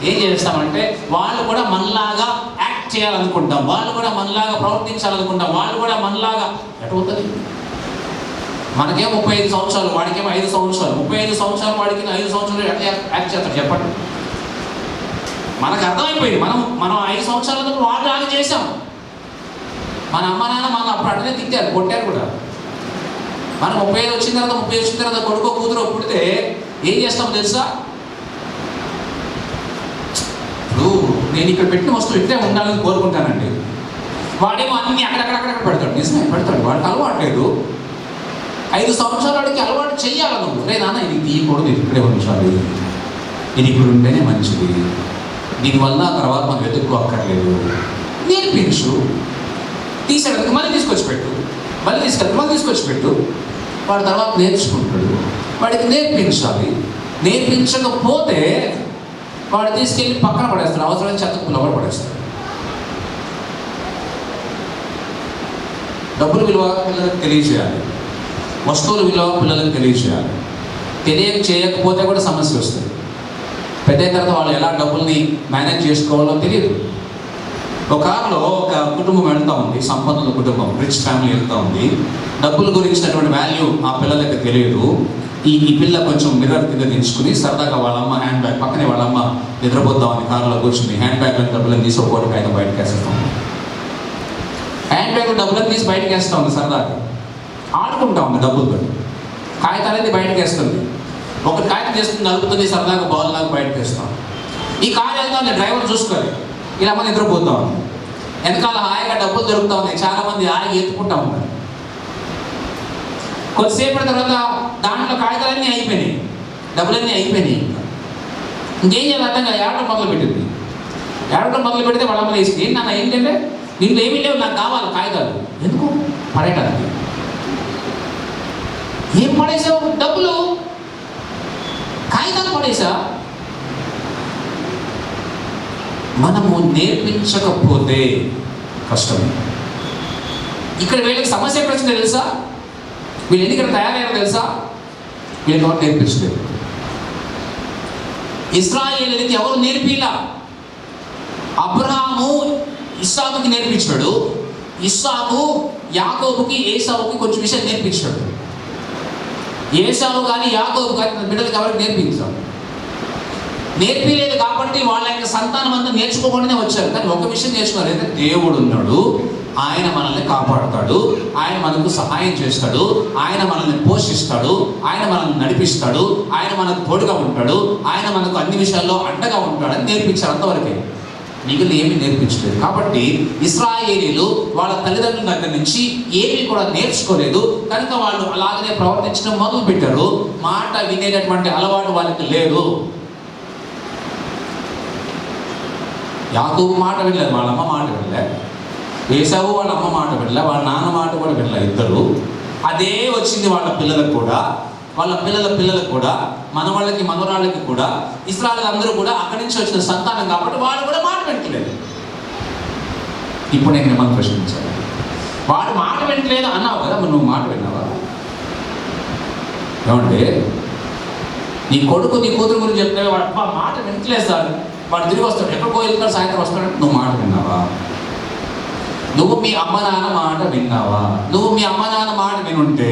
ఏం చేస్తామంటే వాళ్ళు కూడా మనలాగా యాక్ట్ చేయాలనుకుంటాం, వాళ్ళు కూడా మనలాగా ప్రవర్తించాలనుకుంటాం, వాళ్ళు కూడా మనలాగా ఎటువుతుంది. మనకేమో 35 సంవత్సరాలు, వాడికేమో 5 సంవత్సరాలు. 35 సంవత్సరాలు వాడికి 5 సంవత్సరాలు ఎట్లా యాక్ట్ చేస్తారు చెప్పండి? మనకు అర్థమైపోయింది. మనం 5 సంవత్సరాల వాళ్ళు లాగా చేసాం. మన అమ్మ నాన్న మనం అప్పుడు అట్లనే తిట్టారు, కొట్టారు కూడా. మనం 35 వచ్చిన తర్వాత కొడుకో కూతురు పుడితే ఏం చేస్తామో తెలుసా? ఇప్పుడు నేను ఇక్కడ పెట్టిన వస్తువు ఇట్లే ఉండాలని కోరుకుంటానండి. వాడేమో అన్ని అక్కడక్కడ పెడతాడు. నిజమే పెడతాడు, వాడికి అలవాటు లేదు. 5 సంవత్సరాల వాడికి అలవాటు చెయ్యాలి నువ్వు. నాన్న ఇది తీయకూడదు, ఇది ఇక్కడే ఉంచాలి, ఇది ఇక్కడ ఉంటేనే మంచిది, దీనివల్ల తర్వాత మనం వెతుక్కోక్కర్లేదు. నేర్పించు. తీసేటప్పుడు మళ్ళీ తీసుకొచ్చి పెట్టు, మళ్ళీ తీసుకొచ్చి పెట్టు. వాడి తర్వాత నేర్చుకుంటాడు. వాడికి నేర్పించాలి. నేర్పించకపోతే వాడు తీసుకెళ్ళి పక్కన పడేస్తాడు, అవసరమైన చెత్తకుల్లో కూడా పడేస్తాడు. డబ్బుల విలువ పిల్లలకు తెలియజేయాలి, వస్తువుల విలువ పిల్లలకు తెలియజేయాలి. చేయకపోతే కూడా సమస్య వస్తుంది. పెద్ద తర్వాత వాళ్ళు ఎలా డబ్బుల్ని మేనేజ్ చేసుకోవాలో తెలియదు. ఒక కారులో ఒక కుటుంబం వెళ్తూ ఉంది, సంపన్నుల కుటుంబం, రిచ్ ఫ్యామిలీ వెళ్తూ ఉంది. డబ్బుల గురించినటువంటి వాల్యూ ఆ పిల్లలకి తెలియదు. ఈ పిల్ల కొంచెం మిర్రర్ కింద దించుకుని సరదాగా వాళ్ళమ్మ హ్యాండ్ బ్యాగ్ పక్కనే వాళ్ళమ్మ నిద్రపోద్దామని కారులో కూర్చుని హ్యాండ్ బ్యాగ్లో డబ్బులను తీసి ఒకటి కాగితం బయటకు వేసేస్తాం. హ్యాండ్ బ్యాగ్ డబ్బులను తీసి బయటకు వేస్తూ ఉంది, సరదాగా ఆడుకుంటా ఉంది డబ్బులతో. కాగితాలన్నీ బయటకు వేస్తుంది. ఒక కాగితం చేస్తుంది, నలుపుతుంది, సరదాగా బాల్ లాగా బయటకు వేస్తాం. ఈ కారు వెళ్తా డ్రైవర్ చూసుకోవాలి, ఇలా అమ్మ నిద్రపోతా ఉంది. వెనకాల హాయిగా డబ్బులు దొరుకుతా ఉన్నాయి. చాలామంది హాయిగా ఎత్తుకుంటా ఉన్నారు. కొద్దిసేపటి తర్వాత దాంట్లో కాగితాలన్నీ అయిపోయినాయి, డబ్బులన్నీ అయిపోయినాయి. ఇంకేం చేయాలి అర్థంగా ఏడవడం మొదలు పెట్టింది. ఏడవడం మొదలు పెడితే వాళ్ళ అమ్మలు వేసింది. ఏంటి నాన్న ఏంటంటే దీంట్లో ఏమీ లేవు, నాకు కావాలి కాగితాలు. ఎందుకు? పడేయటానికి. ఏం పడేసావు? డబ్బులు, కాగితాలు పడేసా. మనము నేర్పించకపోతే కష్టం. ఇక్కడ వీళ్ళకి సమస్య ఎక్కడ వచ్చిందో తెలుసా? వీళ్ళు ఎందుకు ఇక్కడ తయారయ్యారో తెలుసా? వీళ్ళు ఎవరు నేర్పించలేదు. ఇశ్రాయేలుకి ఎవరు నేర్పిలా? అబ్రహాము ఇస్సాకుకి నేర్పించాడు. ఇస్సాకు యాకోబుకి ఏసావుకి కొంచెం విషయం నేర్పించాడు. ఏసావు కానీ యాకోబు కానీ బిడ్డలకు ఎవరికి నేర్పించాడు? నేర్పిలేదు కాబట్టి వాళ్ళ యొక్క సంతానం అంతా నేర్చుకోకుండానే వచ్చారు. కానీ ఒక విషయం నేర్చుకున్నారు, అయితే దేవుడు ఉన్నాడు, ఆయన మనల్ని కాపాడుతాడు, ఆయన మనకు సహాయం చేస్తాడు, ఆయన మనల్ని పోషిస్తాడు, ఆయన మనల్ని నడిపిస్తాడు, ఆయన మనకు తోడుగా ఉంటాడు, ఆయన మనకు అన్ని విషయాల్లో అండగా ఉంటాడని నేర్పించారు. అంతవరకే, మిగిలిన ఏమీ నేర్పించలేదు. కాబట్టి ఇశ్రాయేలీలు వాళ్ళ తల్లిదండ్రుల దగ్గర నుంచి ఏమీ కూడా నేర్చుకోలేదు. కనుక వాళ్ళు అలాగనే ప్రవర్తించడం మొదలు పెట్టారు. మాట వినేటటువంటి అలవాటు వాళ్ళకి లేదు. యాకోబు మాట వినలేదు, వాళ్ళ అమ్మ మాట వినలే. ఏసావు వాళ్ళ అమ్మ మాట వినలే, వాళ్ళ నాన్న మాట కూడా వినలే. ఇద్దరు అదే వచ్చింది వాళ్ళ పిల్లలకు కూడా, వాళ్ళ పిల్లలకు కూడా, మనవాళ్ళకి మనవరాళ్ళకి కూడా. ఇశ్రాయేలు అందరూ కూడా అక్కడి నుంచి వచ్చిన సంతానం కాబట్టి వాళ్ళు కూడా మాట వింటలేదు. ఇప్పుడు నేను మిమ్మల్ని ప్రశ్నించాను, వాడు మాట వింటలేదు అన్నావు కదా, మరి నువ్వు మాట విన్నావా? ఏమంటే నీ కొడుకు నీ కూతురు గురించి చెప్తే వాడు మాట వింటలేదు సార్, వాడు తిరిగి వస్తాడు, ఎక్కడికో వెళ్తాడు, సాయంత్రం వస్తాడంటే నువ్వు మాట విన్నావా? నువ్వు మీ అమ్మ నాన్న మాట విన్నావా? నువ్వు మీ అమ్మ నాన్న మాట వినుంటే,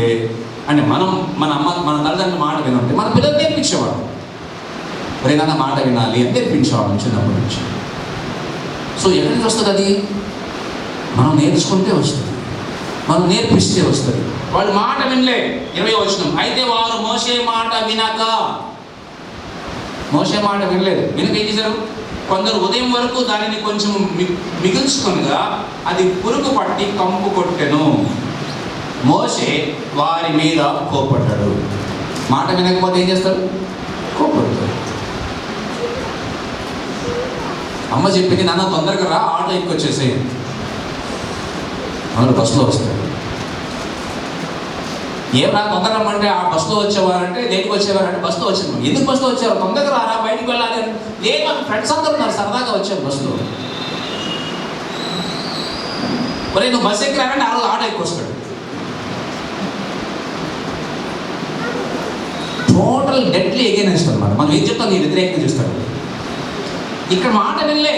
అంటే మన తల్లిదండ్రుల మాట వినుంటే మన పిల్లలు నేర్పించేవాడు. ఎవరైనా మాట వినాలి అని నేర్పించేవాడు చిన్నప్పటి నుంచి. సో ఎక్కడి నుంచి వస్తుంది అది? మనం నేర్చుకుంటే వస్తుంది, మనం నేర్పిస్తే వస్తుంది. వాళ్ళు మాట వినలే. 20వ వచనం, అయితే వారు మోషే మాట వినక, మోషే మాట వినలేదు. వినక ఏం చేశారు? కొందరు ఉదయం వరకు దానిని కొంచెం మిగుల్చుకొనగా అది పురుగు పట్టి కంపు కొట్టెను. మోషే వారి మీద కోపడ్డాడు. మాట వినకపోతే ఏం చేస్తారు? కోపడతారు. అమ్మ చెప్పింది, నాన్న తొందరగా రా, ఆటో ఎక్కొచ్చేసేయి. అందరూ బస్సులో వస్తారు. ఏం రా తొందరగా రమ్మంటే, ఆ బస్సులో వచ్చేవారంటే దేనికి వచ్చేవారంటే బస్సులో వచ్చాను. ఎందుకు బస్సులో వచ్చేవారు? తొందరగా రారా, బయటికి వెళ్ళాలి అని. లేదు, మన ఫ్రెండ్స్ అందరూ ఉన్నారు, సరదాగా వచ్చారు బస్సులో. మరి నువ్వు బస్సు ఎక్కిరాకంటే ఆ రోజు ఆటో ఎక్కువస్తాడు. టోటల్ డెడ్లీ ఎగైనెస్ట్ అనమాట. మనం ఏం చెప్తాం, నేను వ్యతిరేకంగా చేస్తాడు. ఇక్కడ మాట వినలే.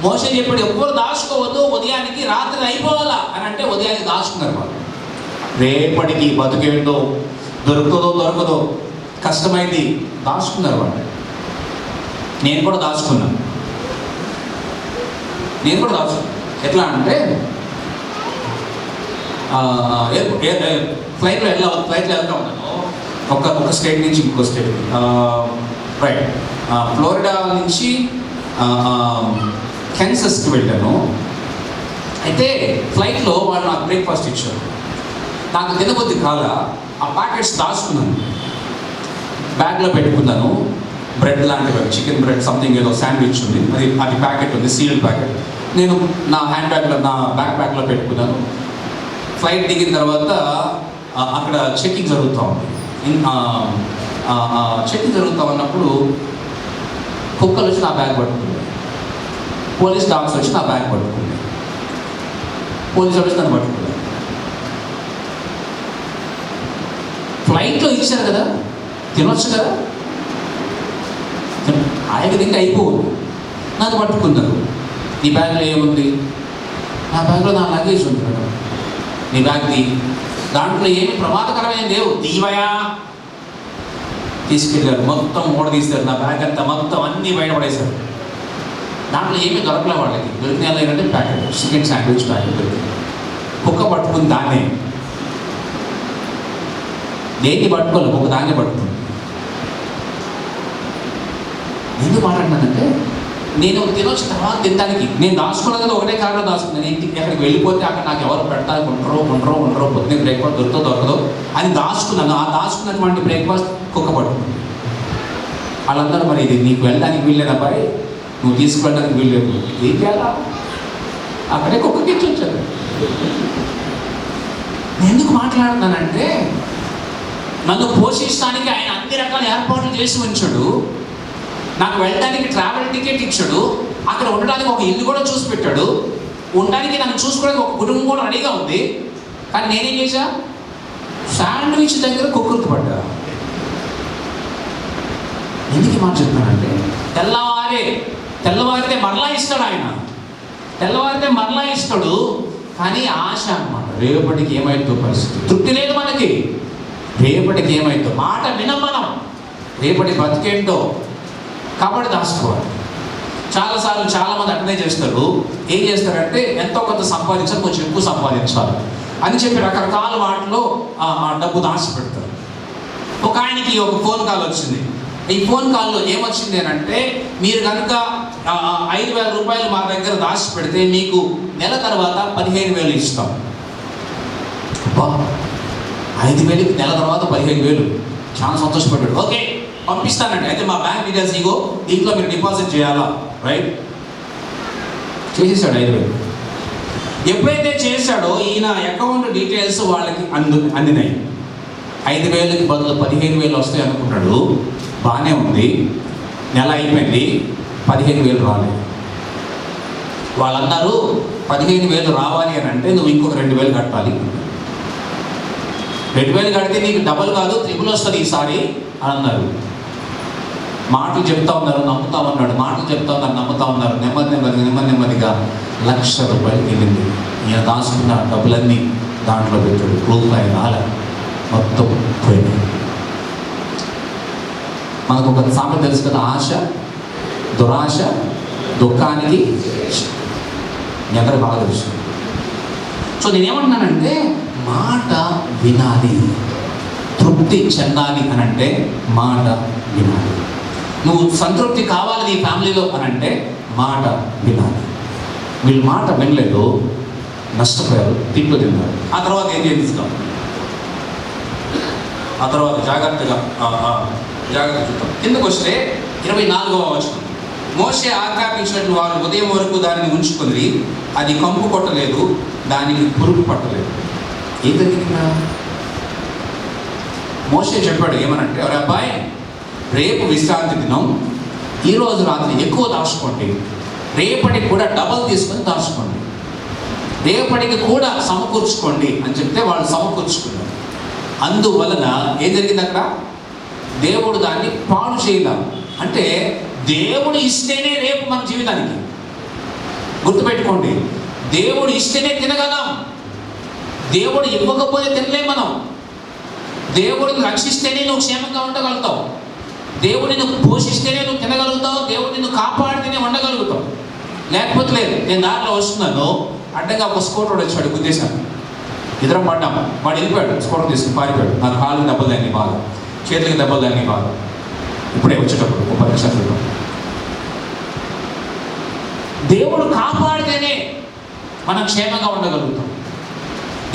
మోషే చెప్పాడు, ఎవ్వరు దాచుకోవద్దు, ఉదయానికి రాత్రి అయిపోవాలా అని అంటే ఉదయానికి దాచుకున్నారు వాళ్ళు. రేపటికి బతుకేంటో, దొరుకుతుందో దొరకదో, కష్టమైంది, దాచుకున్నారు వాళ్ళు. నేను కూడా దాచుకున్నాను. ఎట్లా అంటే ఫ్లైట్లో వెళ్తా ఉన్నాను. ఒక స్టేట్ నుంచి ఇంకో స్టేట్, రైట్, ఫ్లోరిడా నుంచి కెన్సస్కి వెళ్ళాను. అయితే ఫ్లైట్లో వాళ్ళు నాకు బ్రేక్ఫాస్ట్ ఇచ్చారు. నాకు తినబుద్ధి కాల ఆ ప్యాకెట్స్ దాచుకున్నాను, బ్యాగ్లో పెట్టుకున్నాను. బ్రెడ్ లాంటివి, చికెన్ బ్రెడ్ సంథింగ్ ఏదో శాండ్విచ్ ఉంది, అది ప్యాకెట్ ఉంది, సీల్డ్ ప్యాకెట్. నేను నా హ్యాండ్ బ్యాగ్లో, నా బ్యాక్ ప్యాక్లో పెట్టుకున్నాను. ఫ్లైట్ దిగిన తర్వాత అక్కడ చెకింగ్ జరుగుతూ ఉంది. చెకింగ్ జరుగుతూ ఉన్నప్పుడు కుక్కలు వచ్చి నా బ్యాగ్ పట్టుకుంది, పోలీస్ డాగ్స్ వచ్చి నా బ్యాగ్ పట్టుకుంది, పోలీసు వచ్చి నన్ను పట్టుకుంది. ఫ్లైట్లో ఇచ్చారు కదా, తినొచ్చు కదా, ఆయనకి ఇంకా అయిపోదు. నన్ను పట్టుకున్నారు. నీ బ్యాగ్లో ఏముంది? నా బ్యాగ్లో నా లగేజ్ ఉంది కదా. నీ బ్యాగ్ది దాంట్లో ఏమి ప్రమాదకరమైన లేవు, తీవయా. తీసుకెళ్ళారు, మొత్తం మూడ తీస్తారు, నా బ్యాగ్ అంతా మొత్తం అన్నీ బయటపడేశారు. దాంట్లో ఏమీ దొరకలే వాళ్ళకి. దొరికిన ఏంటంటే ప్యాకెట్, చికెన్ శాండ్విచ్ ప్యాకెట్ దొరికింది. కుక్క పట్టుకుని దాన్నే, దేన్ని పట్టుకోలేదు, ఒక దాన్ని పట్టుకుంది. ఎందుకు మాట్లాడినానంటే నేను తినొచ్చిన తర్వాత తినడానికి నేను దాచుకున్నది కదా ఒకటే కారణం దాచుకున్నాను. ఇంటికి ఎక్కడికి వెళ్ళిపోతే అక్కడ నాకు ఎవరు పెడతారు, ఉండరో పొద్దున్న బ్రేక్ఫాస్ట్ దొరకదో అని దాచుకున్నాను. ఆ దాచుకున్నటువంటి బ్రేక్ఫాస్ట్ కుక్క పడుతుంది. వాళ్ళందరూ మరి ఇది నీకు వెళ్ళడానికి వీల్లేదు అబ్బాయి, నువ్వు తీసుకువెళ్ళడానికి వీల్లేదు, ఏం చేయాలా? అక్కడే కుక్కకి ఇచ్చి వచ్చాను. నేను ఎందుకు మాట్లాడుతున్నానంటే నన్ను పోషించడానికి ఆయన అన్ని రకాల ఏర్పాట్లు చేసి ఉంచాడు. నాకు వెళ్ళడానికి ట్రావెల్ టికెట్ ఇచ్చాడు. అక్కడ ఉండడానికి ఒక ఇల్లు కూడా చూసి పెట్టాడు. ఉండడానికి నన్ను చూసుకోవడానికి ఒక కుటుంబం కూడా రెడీగా ఉంది. కానీ నేనేం చేశా? శాండ్విచ్ దగ్గర కుక్కర్కి పడ్డా. ఎందుకు మాట చెప్తానంటే తెల్లవారితే మరలా ఇస్తాడు ఆయన, తెల్లవారితే మరలా ఇస్తాడు. కానీ ఆశ అన్నమాట, రేపటికి ఏమైందో పరిస్థితి. తృప్తి లేదు మనకి, రేపటికి ఏమైందో మాట వినం మనం, రేపటి బతికేంటో. కాబట్టి దాచుకోవాలి. చాలాసార్లు చాలామంది అటనే చేస్తారు. ఏం చేస్తారంటే ఎంతో కొంత సంపాదించాలి, కొంచెం ఎక్కువ సంపాదించాలి అని చెప్పి రకరకాల వాటిలో ఆ డబ్బు దాచి పెడతారు. ఒక ఆయనకి ఒక ఫోన్ కాల్ వచ్చింది. ఈ ఫోన్ కాల్లో ఏమొచ్చింది అని అంటే, మీరు కనుక 5,000 రూపాయలు మా దగ్గర దాచి పెడితే మీకు నెల తర్వాత 15,000 ఇస్తాం. 5,000కి నెల తర్వాత 15,000, చాలా సంతోషపడ్డాడు. ఓకే పంపిస్తానండి, అయితే మా బ్యాంక్ డీటెయిల్స్ ఇగో, దీంట్లో మీరు డిపాజిట్ చేయాలా, రైట్? చేసేసాడు 5,000. ఎప్పుడైతే చేశాడో ఈయన అకౌంట్ డీటెయిల్స్ వాళ్ళకి అందినాయి. 5,000కి బదులు 15,000 వస్తాయి అనుకున్నాడు. బాగానే ఉంది. నెల అయిపోయింది, 15,000 రాలేదు. వాళ్ళన్నారు 15,000 రావాలి అని అంటే నువ్వు ఇంకొక 2,000 కట్టాలి. 2,000 కడితే నీకు డబల్ కాదు, ట్రిపుల్ వస్తుంది ఈసారి అని అన్నారు. మాటలు చెప్తా ఉన్నారు, నమ్ముతా ఉన్నాడు. మాటలు చెప్తా ఉన్నారు, నమ్ముతా ఉన్నారు. నెమ్మదిగా 1,00,000 రూపాయలు వెళ్ళింది. ఈయన దాచుకున్న డబ్బులన్నీ దాంట్లో పెట్టాడు. రూపాయి రాల, మొత్తం పోయింది. మనకు ఒక సామెత తెలుసు కదా, ఆశ దురాశ దుఃఖానికి మీ అందరూ బాగా తెలుసు. సో నేనేమంటున్నానంటే మాట వినాలి. తృప్తి చెందాలి అని అంటే మాట వినాలి. నువ్వు సంతృప్తి కావాలి నీ ఫ్యామిలీలో అని అంటే మాట వినాలి. వీళ్ళు మాట వినలేదు, నష్టపోయారు, తిట్లు తిన్నారు. ఆ తర్వాత ఏం చేస్తాం? ఆ తర్వాత జాగ్రత్తగా చూద్దాం. కిందకు వస్తే 24వ వచనం. మోషే ఆజ్ఞాపించినట్లు వారు ఉదయం వరకు దానిని ఉంచుకొని, అది కంపు కొట్టలేదు, దానికి పురుగు పట్టలేదు. ఏం జరిగిందా? మోషే చెప్పాడు ఏమనంటే, ఎవరు అబ్బాయి, రేపు విశ్రాంతి దినం, ఈరోజు రాత్రి ఎక్కువ దాచుకోండి, రేపటికి కూడా డబల్ తీసుకొని దాచుకోండి, రేపటికి కూడా సమకూర్చుకోండి అని చెప్తే వాళ్ళు సమకూర్చుకున్నారు. అందువలన ఏం జరిగింది అక్కడ? దేవుడు దాన్ని పాడు చేయలేం. అంటే దేవుడు ఇస్తేనే రేపు మన జీవితానికి. గుర్తుపెట్టుకోండి, దేవుడు ఇస్తేనే తినగలం, దేవుడు ఇవ్వకపోతే తినలేం మనం. దేవుడిని రక్షిస్తేనే నువ్వు క్షేమంగా ఉండగలుగుతావు, దేవుడు నిన్ను పోషిస్తేనే నువ్వు తినగలుగుతావు, దేవుడు నిన్ను కాపాడితేనే ఉండగలుగుతావు, లేకపోతే లేదు. నేను దారిలో వస్తున్నాను, అడ్డంగా ఒక స్కూటర్ వచ్చాడు, గుద్దేశాను, ఇద్దరం పడ్డాము. వాడు వెళ్ళిపోయాడు, స్కూటర్ తీసుకుని పారిపోయాడు. నాకు కాళ్ళకి దెబ్బలు దాన్ని బాగా, చేతులకి దెబ్బలు దాన్ని బాగా. ఇప్పుడే వచ్చేటప్పుడు ఒక 10 నిమిషాల క్రితం. దేవుడు కాపాడితేనే మనం క్షేమంగా ఉండగలుగుతాం.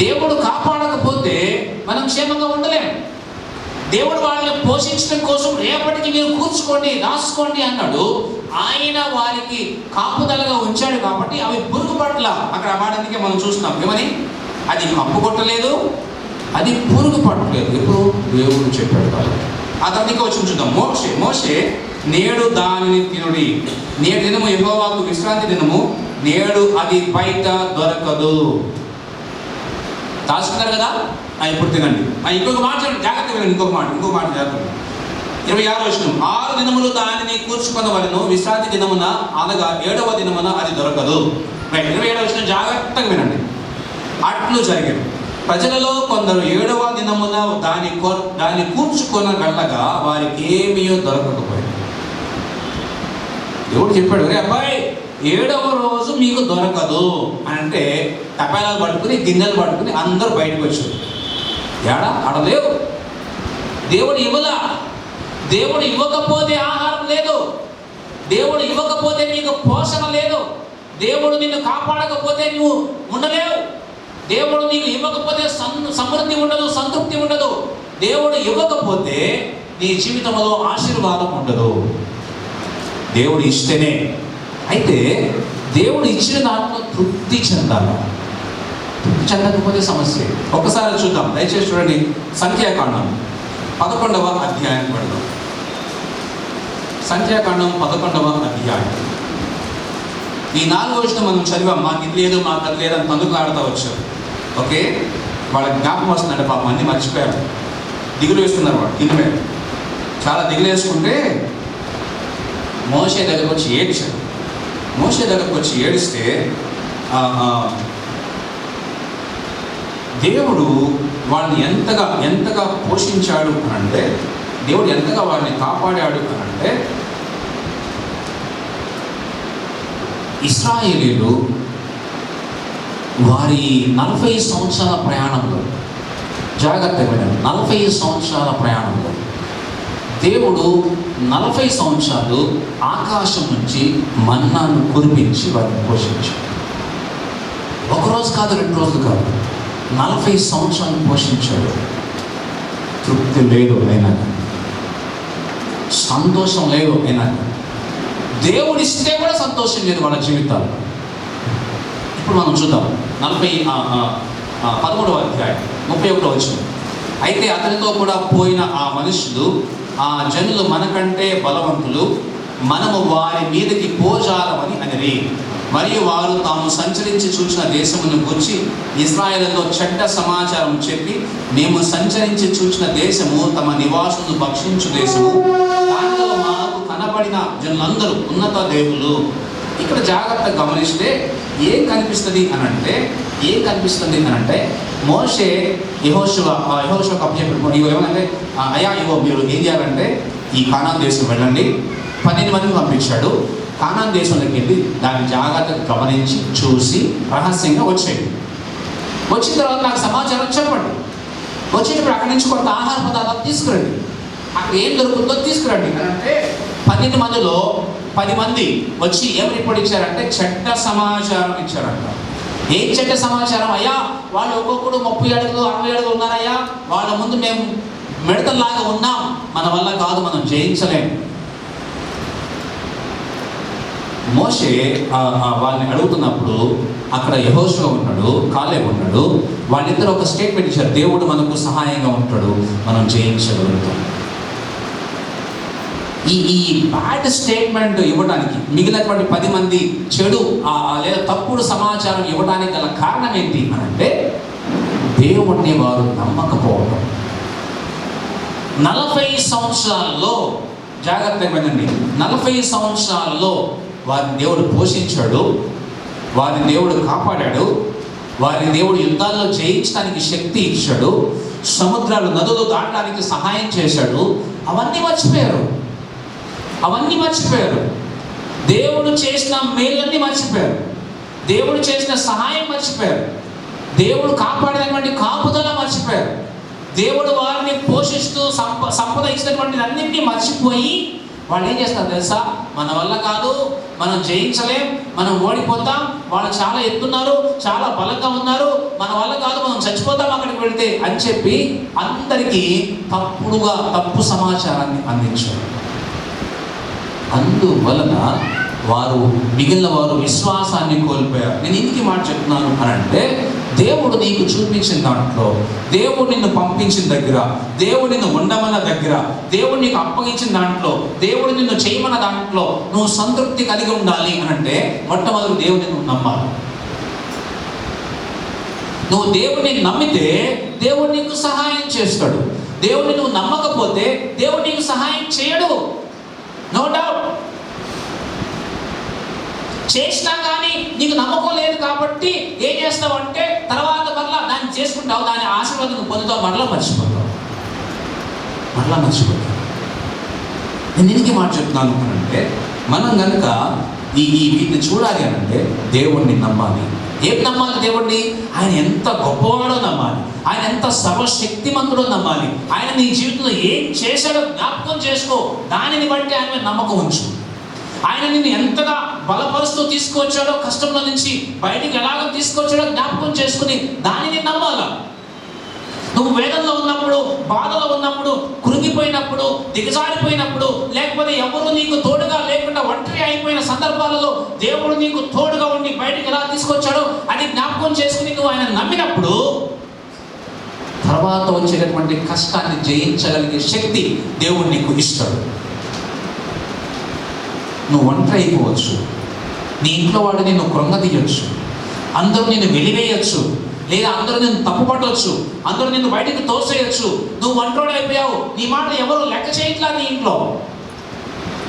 దేవుడు కాపాడకపోతే మనం క్షేమంగా ఉండలేము. దేవుడు వాళ్ళని పోషించడం కోసం రేపటికి మీరు కూర్చుకోండి, రాసుకోండి అన్నాడు. ఆయన వారికి కాపుదలగా ఉంచాడు కాబట్టి అవి పురుగు పట్ల, అక్కడ వాడనికే మనం చూస్తున్నాం ఏమని, అది కంపు కొట్టలేదు, అది పురుగు పట్టలేదు. ఎప్పుడు దేవుడు చెప్పాడు కాబట్టి. ఆ తర్వాత వచ్చి చూద్దాం. మోషే నేడు దానిని తినుడి, నేడు దినము యెహోవాకు విశ్రాంతి దినము, నేడు అది బయట దొరకదు. దాచుకున్నారు కదా, ఇప్పుడు తినండి. ఇంకొక మాట జాగ్రత్త వినండి, ఇంకొక మాట జాగ్రత్త. 26వ వచనం. 6 దినములు దానిని కూర్చుకొనవలెను, విశ్రాంతి దినమున అనగా 7వ దినమున అది దొరకదు. 27వ వచనం జాగ్రత్తగా వినండి. అట్లు జరిగింది, ప్రజలలో కొందరు 7వ దినమున దాన్ని కూర్చుకొన వెళ్ళగా వారికి ఏమీ దొరకకపోయింది. దేవుడు చెప్పాడు, రే అబ్బాయి 7వ రోజు మీకు దొరకదు అని అంటే తపాలాలు పట్టుకుని గిన్నెలు పట్టుకుని అందరూ బయటకు వచ్చారు. ఆడలేవు. దేవుడు ఇవ్వలా. దేవుడు ఇవ్వకపోతే ఆహారం లేదు. దేవుడు ఇవ్వకపోతే నీకు పోషణ లేదు. దేవుడు నిన్ను కాపాడకపోతే నువ్వు ఉండలేవు. దేవుడు నీకు ఇవ్వకపోతే సమృద్ధి ఉండదు, సంతృప్తి ఉండదు. దేవుడు ఇవ్వకపోతే నీ జీవితంలో ఆశీర్వాదం ఉండదు. దేవుడు ఇస్తేనే. అయితే దేవుడు ఇచ్చిన దాంట్లో తృప్తి చెందాలి. తృప్తి చెందకపోతే సమస్య. ఒకసారి చూద్దాం, దయచేసి చూడండి. సంఖ్యాకాండం 11వ అధ్యాయం పడదాం. సంఖ్యాకాండం 11వ అధ్యాయం. ఈ 4వ వచనం మనం చదివాం. మాకు ఇది లేదు, మాకు అది లేదు అని తొందరలాడుతూ వచ్చారు. ఓకే, వాళ్ళకి జ్ఞాపకం వస్తుందంటే పాపం అన్నీ మర్చిపోయారు. దిగులు వేస్తున్నారు వాడు కింద మీద. చాలా దిగులు వేసుకుంటే మోషే దగ్గరకు వచ్చి ఏడ్చాడు. మోషే దగ్గరకు వచ్చి ఏడిస్తే దేవుడు వాళ్ళని ఎంతగా పోషించాడు అని అంటే, దేవుడు ఎంతగా వారిని కాపాడాడు అని అంటే, ఇశ్రాయేలీయులు వారి 40 సంవత్సరాల ప్రయాణంలో, జాగ్రత్తగా 40 సంవత్సరాల ప్రయాణంలో దేవుడు 40 సంవత్సరాలు ఆకాశం నుంచి మన్నాను కురిపించి వారిని పోషించాడు. ఒకరోజు కాదు, 2 రోజులు కాదు, 40 సంవత్సరాలు పోషించాడు. తృప్తి లేదు అయినా, సంతోషం లేదు అయినా, దేవుడు ఇస్తే కూడా సంతోషం లేదు వాళ్ళ జీవితాల్లో. ఇప్పుడు మనం చూద్దాం 11వ అధ్యాయం 31వ వచనం. అయితే అతనితో కూడా పోయిన ఆ మనుషులు, ఆ జనులు మనకంటే బలవంతులు, మనము వారి మీదకి పోజాలమని అనిరి. మరియు వారు తాము సంచరించి చూసిన దేశమును గురించి ఇశ్రాయేలుతో చెడ్డ సమాచారం చెప్పి, మేము సంచరించి చూసిన దేశము తమ నివాసులను భక్షించు దేశము, దానిలో మాకు కనబడిన జనులందరూ ఉన్నత దేవులు. ఇక్కడ జాగ్రత్తగా గమనిస్తే ఏం కనిపిస్తుంది అని అంటే మోషే యెహోషువకు అప్పచెప్పాడు. ఏమనంటే, అయ్యా ఇగో మీరు ఏం చేయాలంటే ఈ కానాన్ దేశం వెళ్ళండి. 12 మందిని పంపించాడు. కానాన్ దేశంలోకి వెళ్ళి దాన్ని జాగ్రత్తగా గమనించి చూసి రహస్యంగా వచ్చేయండి. వచ్చిన తర్వాత నాకు సమాచారం చెప్పండి. వచ్చేటప్పుడు అక్కడి నుంచి కొంత ఆహార పదార్థాలు తీసుకురండి. అక్కడ ఏం దొరుకుతుందో తీసుకురండి అని అంటే, 12 మందిలో 10 మంది వచ్చి ఏం రిపోర్ట్ ఇచ్చారంటే చెడ్డ సమాచారం ఇచ్చారంట. ఏం చెడ్డ సమాచారం? అయ్యా వాళ్ళు ఒక్కొక్కడు 30 అడుగులు 60 అడుగులు ఉన్నారయ్యా, వాళ్ళ ముందు మేము మిడతల్లాగా ఉన్నాం, మన వల్ల కాదు, మనం జయించలేము. మోషే వాళ్ళని అడుగుతున్నప్పుడు అక్కడ యెహోషువ ఉన్నాడు, కాలేబు ఉన్నాడు. వాళ్ళిద్దరూ ఒక స్టేట్మెంట్ ఇచ్చారు, దేవుడు మనకు సహాయంగా ఉంటాడు, మనం జయించగలుగుతాం. ఈ బ్యాడ్ స్టేట్మెంట్ ఇవ్వడానికి మిగిలినటువంటి 10 మంది చెడు లేదా తప్పుడు సమాచారం ఇవ్వడానికి గల కారణం ఏంటి అని అంటే, దేవుడిని వారు నమ్మకపోవడం. 40 సంవత్సరాల్లో, జాగ్రత్తగా వినండి, 40 సంవత్సరాల్లో వారిని దేవుడు పోషించాడు, వారిని దేవుడు కాపాడాడు, వారిని దేవుడు యుద్ధాల్లో జయించడానికి శక్తి ఇచ్చాడు, సముద్రాలు నదులు దాటడానికి సహాయం చేశాడు. అవన్నీ మర్చిపోయారు. దేవుడు చేసిన మేళ్ళన్నీ మర్చిపోయారు. దేవుడు చేసిన సహాయం మర్చిపోయారు. దేవుడు కాపాడినటువంటి కాపుదల మర్చిపోయారు. దేవుడు వారిని పోషిస్తూ సంపద ఇచ్చినటువంటి అన్నింటినీ మర్చిపోయి వాళ్ళు ఏం చేస్తారు తెలుసా? మన వల్ల కాదు, మనం జయించలేం, మనం ఓడిపోతాం, వాళ్ళు చాలా ఎత్తున్నారు, చాలా బలంగా ఉన్నారు, మన వల్ల కాదు, మనం చచ్చిపోతాం అక్కడికి వెళితే అని చెప్పి అందరికీ తప్పు సమాచారాన్ని అందించారు. అందువలన మిగిలిన వారు విశ్వాసాన్ని కోల్పోయారు. నేను ఇంటికి మాట చెప్తున్నాను అని అంటే, దేవుడు నీకు చూపించిన దాంట్లో, దేవుడు నిన్ను పంపించిన దగ్గర, దేవుడు నిన్ను ఉండమన్న దగ్గర, దేవుడు నీకు అప్పగించిన దాంట్లో, దేవుడు నిన్ను చేయమన్న దాంట్లో నువ్వు సంతృప్తి కలిగి ఉండాలి అని అంటే మొట్టమొదటి దేవుడిని నువ్వు నమ్మాలి. నువ్వు దేవుడిని నమ్మితే దేవుడు నీకు సహాయం చేస్తాడు. దేవుడిని నువ్వు నమ్మకపోతే దేవుడు నీకు సహాయం చేయడు. No doubt. చేసినా కానీ నీకు నమ్మకం లేదు కాబట్టి ఏం చేస్తావు అంటే తర్వాత మరలా దాన్ని చేసుకుంటావు, దాని ఆశీర్వాదం నువ్వు పొందుతావు, మరలా మర్చిపోతావు. నేను ఎందుకు మాట చెప్తున్నాను అంటే, మనం కనుక వీటిని చూడాలి అని అంటే దేవుణ్ణి నమ్మాలి. ఏం నమ్మాలి? దేవుణ్ణి. ఆయన ఎంత గొప్పవాడో నమ్మాలి, ఆయన ఎంత సర్వశక్తిమంతుడో నమ్మాలి, ఆయన నీ జీవితంలో ఏం చేశాడో జ్ఞాపకం చేసుకో, దానిని బట్టి ఆయన నమ్మకం ఉంచు. ఆయన నిన్ను ఎంతగా బలపరుస్తూ తీసుకువచ్చాడో, కష్టంలో నుంచి బయటికి ఎలాగో తీసుకొచ్చాడో జ్ఞాపకం చేసుకుని దానిని నమ్మాలా. నువ్వు వేదనలో ఉన్నప్పుడు, బాధలో ఉన్నప్పుడు, కృంగిపోయినప్పుడు, దిగజారిపోయినప్పుడు, లేకపోతే ఎవరు నీకు తోడుగా లేకుండా ఒంటరి అయిపోయిన సందర్భాలలో దేవుడు నీకు తోడుగా ఉండి బయటికి ఎలా తీసుకొచ్చాడో అది జ్ఞాపకం చేసుకుని నువ్వు ఆయన నమ్మినప్పుడు తర్వాత వచ్చేటటువంటి కష్టాన్ని జయించగలిగే శక్తి దేవుడు నీకు ఇస్తాడు. నువ్వు ఒంటరి అయిపోవచ్చు, నీ ఇంట్లో వాడు నిన్ను కృంగదీయొచ్చు, అందరూ నిన్ను వెలివేయచ్చు, లేదా అందరూ నిన్ను తప్పుపట్టవచ్చు, అందరూ నిన్ను బయటకు తోసేయచ్చు. నువ్వు ఒంటరి అయిపోయావు, నీ మాట ఎవరు లెక్క చేయట్లా, నీ ఇంట్లో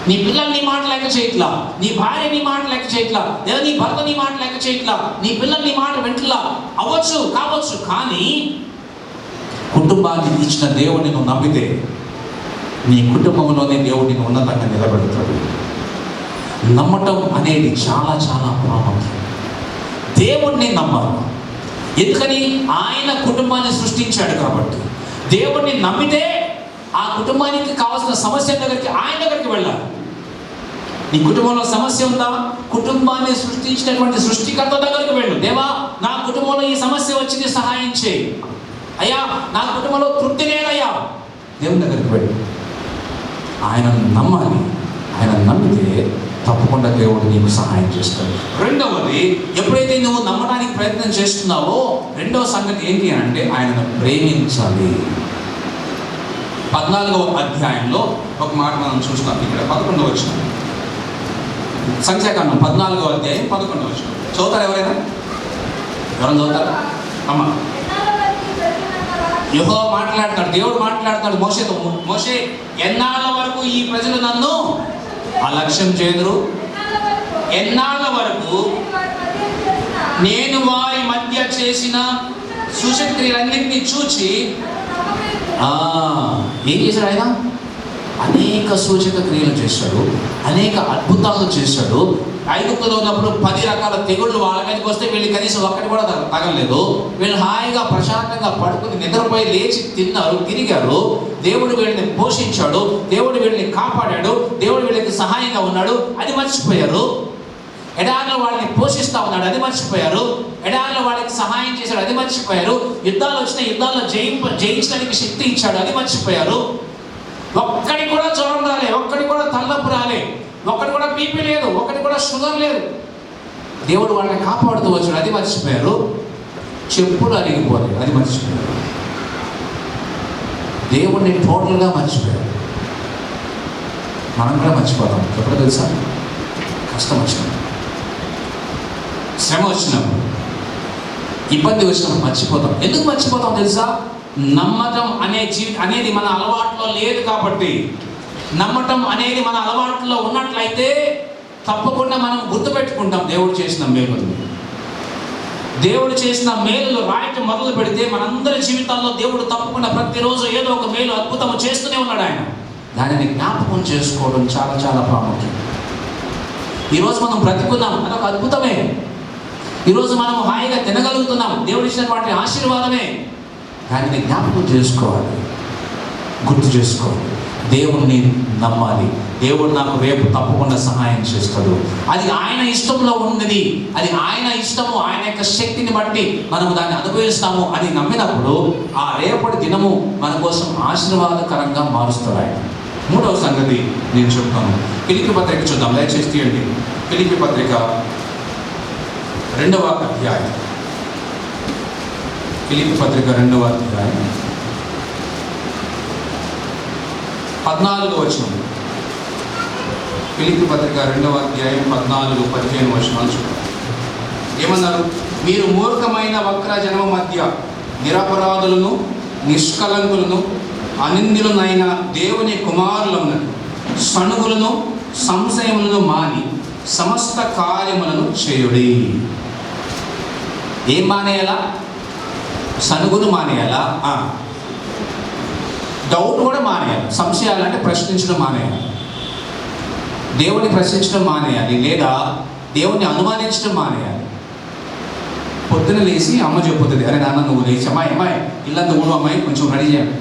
నీ పిల్లలు నీ మాట లెక్క చేయట్లా, నీ భార్య నీ మాట లెక్క చేయట్లా, లేదా నీ భర్త నీ మాట లెక్క చేయట్లా, నీ పిల్లలు నీ మాట వింటలా కావచ్చు. కానీ కుటుంబాన్ని ఇచ్చిన దేవుడిని నువ్వు నమ్మితే నీ కుటుంబంలోనే దేవుడిని ఉన్నతంగా నిలబెడతాడు. నమ్మటం అనేది చాలా చాలా ప్రాముఖ్యం. దేవుడిని నమ్మాలి. ఎందుకని? ఆయన కుటుంబాన్ని సృష్టించాడు కాబట్టి. దేవుడిని నమ్మితే ఆ కుటుంబానికి కావాల్సిన సమస్య దగ్గరికి, ఆయన దగ్గరికి వెళ్ళాలి. నీ కుటుంబంలో సమస్య ఉందా? కుటుంబాన్ని సృష్టించినటువంటి సృష్టికర్త దగ్గరికి వెళ్ళు. దేవా, నా కుటుంబంలో ఈ సమస్య వచ్చింది, సహాయం చేయి. అయ్యా, నా కుటుంబంలో తృప్తి లేదయ్యా, దేవుని దగ్గరికి వెళ్ళు. ఆయన నమ్మాలి. ఆయన నమ్మితే తప్పకుండా దేవుడు నీకు సహాయం చేస్తాడు. రెండవది, ఎప్పుడైతే నువ్వు నమ్మడానికి ప్రయత్నం చేస్తున్నావో రెండవ సంగతి ఏంటి అంటే ఆయనను ప్రేమించాలి. 14వ అధ్యాయంలో ఒక మాట మనం చూస్తాం. ఇక్కడ 11వ వచనం, సంఖ్యాకాండం 14వ అధ్యాయం 11వ వచనం చదువుతారు ఎవరైనా? చదువుతారు? అమ్మ, యెహోవా మాట్లాడతాడు, దేవుడు మాట్లాడతాడు మోషేతో. మోషే, ఎన్నాళ్ళ వరకు ఈ ప్రజలు నన్ను అలక్ష్యం చేదురు? ఎన్నాళ్ళ వరకు నేను వారి మధ్య చేసిన సూచక్రియలన్నింటినీ చూచి. ఏం చేశాడు ఆయన? అనేక సూచక క్రియలు చేశాడు, అనేక అద్భుతాలు చేశాడు. ఐగుప్తులో ఉన్నప్పుడు 10 రకాల తెగుళ్ళు వాళ్ళ మీదకి వస్తే వీళ్ళు కనీసం ఒక్కటి కూడా తగలలేదు. వీళ్ళు హాయిగా ప్రశాంతంగా పడుకుని నిద్రపోయి లేచి తిన్నారు, తిరిగారు. దేవుడు వీళ్ళని పోషించాడు, దేవుడు వీళ్ళని కాపాడాడు, దేవుడు వీళ్ళకి సహాయంగా ఉన్నాడు, అది మర్చిపోయారు. ఎడారిలో వాళ్ళని పోషిస్తా ఉన్నాడు, అది మర్చిపోయారు. ఎడారిలో వాళ్ళకి సహాయం చేశాడు, అది మర్చిపోయారు. యుద్ధాలు వచ్చిన యుద్ధాల్లో జయించడానికి శక్తి ఇచ్చాడు, అది మర్చిపోయారు. ఒక్కడి కూడా జ్వరం రాలే, ఒక్కడి కూడా తలనొప్పి రాలే, ఒక్కడి కూడా బీపీ లేదు, ఒక్కడి కూడా షుగర్ లేదు. దేవుడు వాళ్ళని కాపాడుతూ వచ్చాడు, అది మర్చిపోయారు. చెప్పులు అరిగిపోలేదు, అది మర్చిపోయారు. దేవుడిని టోటల్గా మర్చిపోయారు. మనం కూడా మర్చిపోతాం. ఎప్పుడు తెలుసా? కష్టం వచ్చినప్పుడు, శ్రమ వచ్చినప్పుడు, ఇబ్బంది వచ్చినప్పుడు మర్చిపోతాం. ఎందుకు మర్చిపోతాం తెలుసా? నమ్మటం అనేది మన అలవాట్లో లేదు కాబట్టి. నమ్మటం అనేది మన అలవాట్లో ఉన్నట్లయితే తప్పకుండా మనం గుర్తుపెట్టుకుంటాం దేవుడు చేసిన మేలులు. దేవుడు చేసిన మేలులు రాయటం మొదలు పెడితే మనందరి జీవితాల్లో దేవుడు తప్పకుండా ప్రతిరోజు ఏదో ఒక మేలు అద్భుతం చేస్తూనే ఉన్నాడు. ఆయన దానిని జ్ఞాపకం చేసుకోవడం చాలా చాలా ప్రాముఖ్యం. ఈరోజు మనం బ్రతికున్నాం, అదొక అద్భుతమే. ఈరోజు మనం హాయిగా తినగలుగుతున్నాం, దేవుడు ఇచ్చినటువంటి ఆశీర్వాదమే. దానిని జ్ఞాపకం చేసుకోవాలి, గుర్తు చేసుకోవాలి. దేవుణ్ణి నమ్మాలి. దేవుడు నాకు రేపు తప్పకుండా సహాయం చేస్తాడు. అది ఆయన ఇష్టంలో ఉన్నది, అది ఆయన ఇష్టము, ఆయన యొక్క శక్తిని బట్టి మనము దాన్ని అనుభవిస్తాము. అది నమ్మినప్పుడు ఆ రేపటి దినము మన కోసం ఆశీర్వాదకరంగా మారుస్తాడు ఆయన. మూడవ సంగతి నేను చెప్తాను. ఫిలిప్పీ పత్రిక చూద్దాం, దయచేసి తీయండి. ఫిలిప్పీ పత్రిక 2వ అధ్యాయం. ఫిలిప్పీ పత్రిక 2వ అధ్యాయం 14వ వచనం. ఫిలిప్పీ పత్రిక 2వ అధ్యాయం 14, 15 వచనాలు చూద్దాం. ఏమన్నారు? మీరు మూర్ఖమైన వక్ర జనమ మధ్య నిరపరాధులను, నిష్కలంకులను, అనింద్యులనైన దేవుని కుమారులను, సణుగులను, సంశయములను మాని సమస్త కార్యములను చేయుడి. ఏం మానేయాలా? సణుగును మానేయాలా? డౌట్ కూడా మానేయాలి. సంశయాలు అంటే ప్రశ్నించడం మానేయాలి. దేవుని ప్రశ్నించడం మానేయాలి, లేదా దేవుని అనుమానించడం మానేయాలి. పొద్దున లేచి అమ్మ చెప్పుతుంది, అరే నాన్న నువ్వు లేచి అమ్మాయి ఇల్లంతా ఊడు అమ్మాయి కొంచెం రెడీ చేయాలి.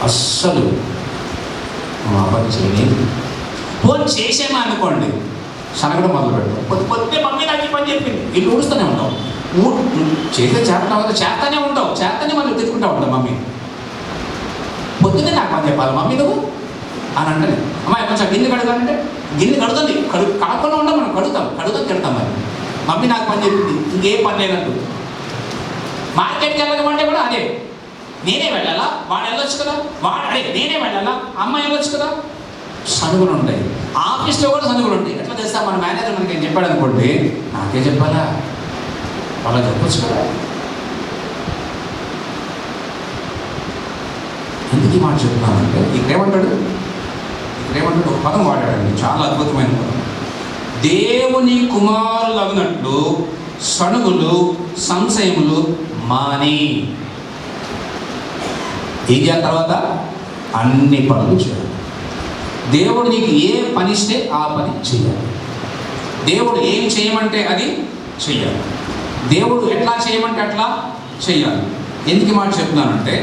అస్సలు నువ్వు ఆ పని చేయలేదు. ఫోన్ చేసేమా అనుకోండి, సనగడం మొదలు పెడతావు. పొద్దున్నే మమ్మీ నాకు ఈ పని చెప్పింది, ఇల్లు ఊడుస్తూనే ఉంటావు. చేస్తే చేస్తానే ఉంటావు మళ్ళీ తెచ్చుకుంటా ఉంటావు. మమ్మీ పొద్దున్నే నాకు పని చెప్పాలి మమ్మీ నువ్వు అని అంటే, అమ్మాయి కొంచెం గిన్నె కడగాలంటే గిన్నె కడుతుంది, కాకుండా ఉంటాం, మనం కడుగుతాం తిడతాం. మరి మమ్మీ నాకు పని చెప్పింది, ఇంకేం పని లేనట్టు. మార్కెట్కి వెళ్ళమంటే కూడా అదే, నేనే వెళ్ళాలా, వాడు వెళ్ళొచ్చు కదా, నేనే వెళ్ళాలా, అమ్మ వెళ్ళొచ్చు కదా. సనుగులు ఉంటాయి. ఆఫీస్లో కూడా సనుగులు ఉంటాయి. ఎట్లా తెస్తా, మన మేనేజర్ మనకి ఏం చెప్పాడు అనుకోండి, నాకే చెప్పాలా, వాళ్ళ చెప్పొచ్చు కదా. ఎందుకు ఈ మాట చెప్తున్నానంటే, ఇక్కడేమంటాడు ఒక పదం వాడాడండి, చాలా అద్భుతమైన పదం. దేవుని కుమారులు అగినట్లు సణుగులు సంశయములు మాని. ఇది ఆ తర్వాత అన్ని పనులు చేయాలి. దేవుడు నీకు ఏ పని ఇస్తే ఆ పని చేయాలి. దేవుడు ఏం చేయమంటే అది చెయ్యాలి. దేవుడు ఎట్లా చేయమంటే అట్లా చెయ్యాలి. ఎందుకు మాట చెప్తున్నానంటే,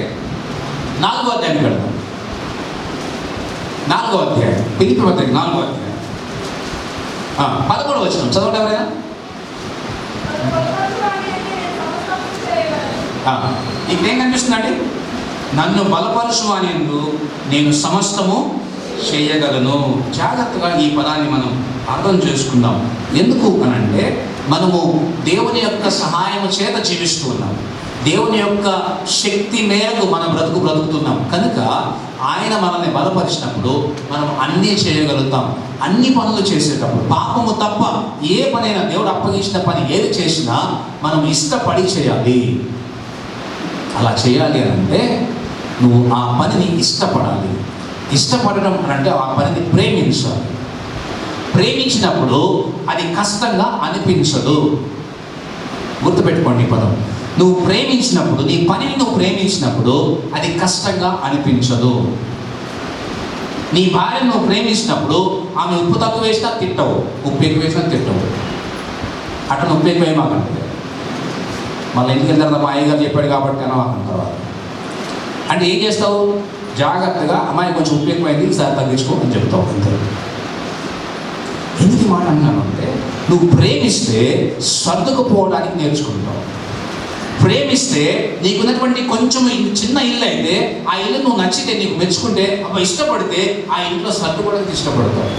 4వ అధ్యాయానికి వెళ్తాం. 4వ అధ్యాయం, ఫిలిప్పీ పత్రిక 4వ అధ్యాయం 11వ వచనం చదవండి ఎవరైనా. ఇక్కడేం కనిపిస్తుందండి? నన్ను బలపరచువాని యందు నేను సమస్తము చేయగలను. జాగ్రత్తగా ఈ పదాన్ని మనం అర్థం చేసుకుందాం. ఎందుకు అనంటే, మనము దేవుని యొక్క సహాయం చేత జీవిస్తూ ఉన్నాం. దేవుని యొక్క శక్తి మేరకు మన బ్రతుకుతున్నాం కనుక ఆయన మనల్ని బలపరిచినప్పుడు మనం అన్నీ చేయగలుగుతాం. అన్ని పనులు చేసేటప్పుడు పాపము తప్ప ఏ పనైనా, దేవుడు అప్పగించిన పని ఏది చేసినా మనం ఇష్టపడి చేయాలి. అలా చేయాలి అని అంటే నువ్వు ఆ పనిని ఇష్టపడాలి. ఇష్టపడడం అని అంటే ఆ పనిని ప్రేమించాలి. ప్రేమించినప్పుడు అది కష్టంగా అనిపించదు. గుర్తుపెట్టుకోండి ఈ పదం. నువ్వు ప్రేమించినప్పుడు, నీ పనిని నువ్వు ప్రేమించినప్పుడు అది కష్టంగా అనిపించదు. నీ భార్యను నువ్వు ప్రేమించినప్పుడు ఆమె ఉప్పు తక్కువ వేసినా తిట్టవు, ఉప్పు ఎక్కువ వేసినా తిట్టవు. అట్లా ఉప్పు ఎక్కువ ఏమాకంటే మళ్ళీ ఇంటికి వెళ్ళిన తర్వాత మా అయ్యగారు చెప్పాడు కాబట్టి అనవాకం తర్వాత అంటే ఏం చేస్తావు? జాగ్రత్తగా అమ్మాయి కొంచెం ఉప్పు ఎక్కువైంది, ఈసారి తగ్గించుకో అని చెప్తావు అంతే. ఎందుకు మాట అన్నాను అంటే, నువ్వు ప్రేమిస్తే సర్దుకుపోవడానికి నేర్చుకుంటావు. ప్రేమిస్తే నీకున్నటువంటి కొంచెం చిన్న ఇల్లు అయితే ఆ ఇల్లు నువ్వు నచ్చితే, నీకు మెచ్చుకుంటే, అప్పుడు ఇష్టపడితే ఆ ఇంట్లో సర్దుకోవడానికి ఇష్టపడతావు.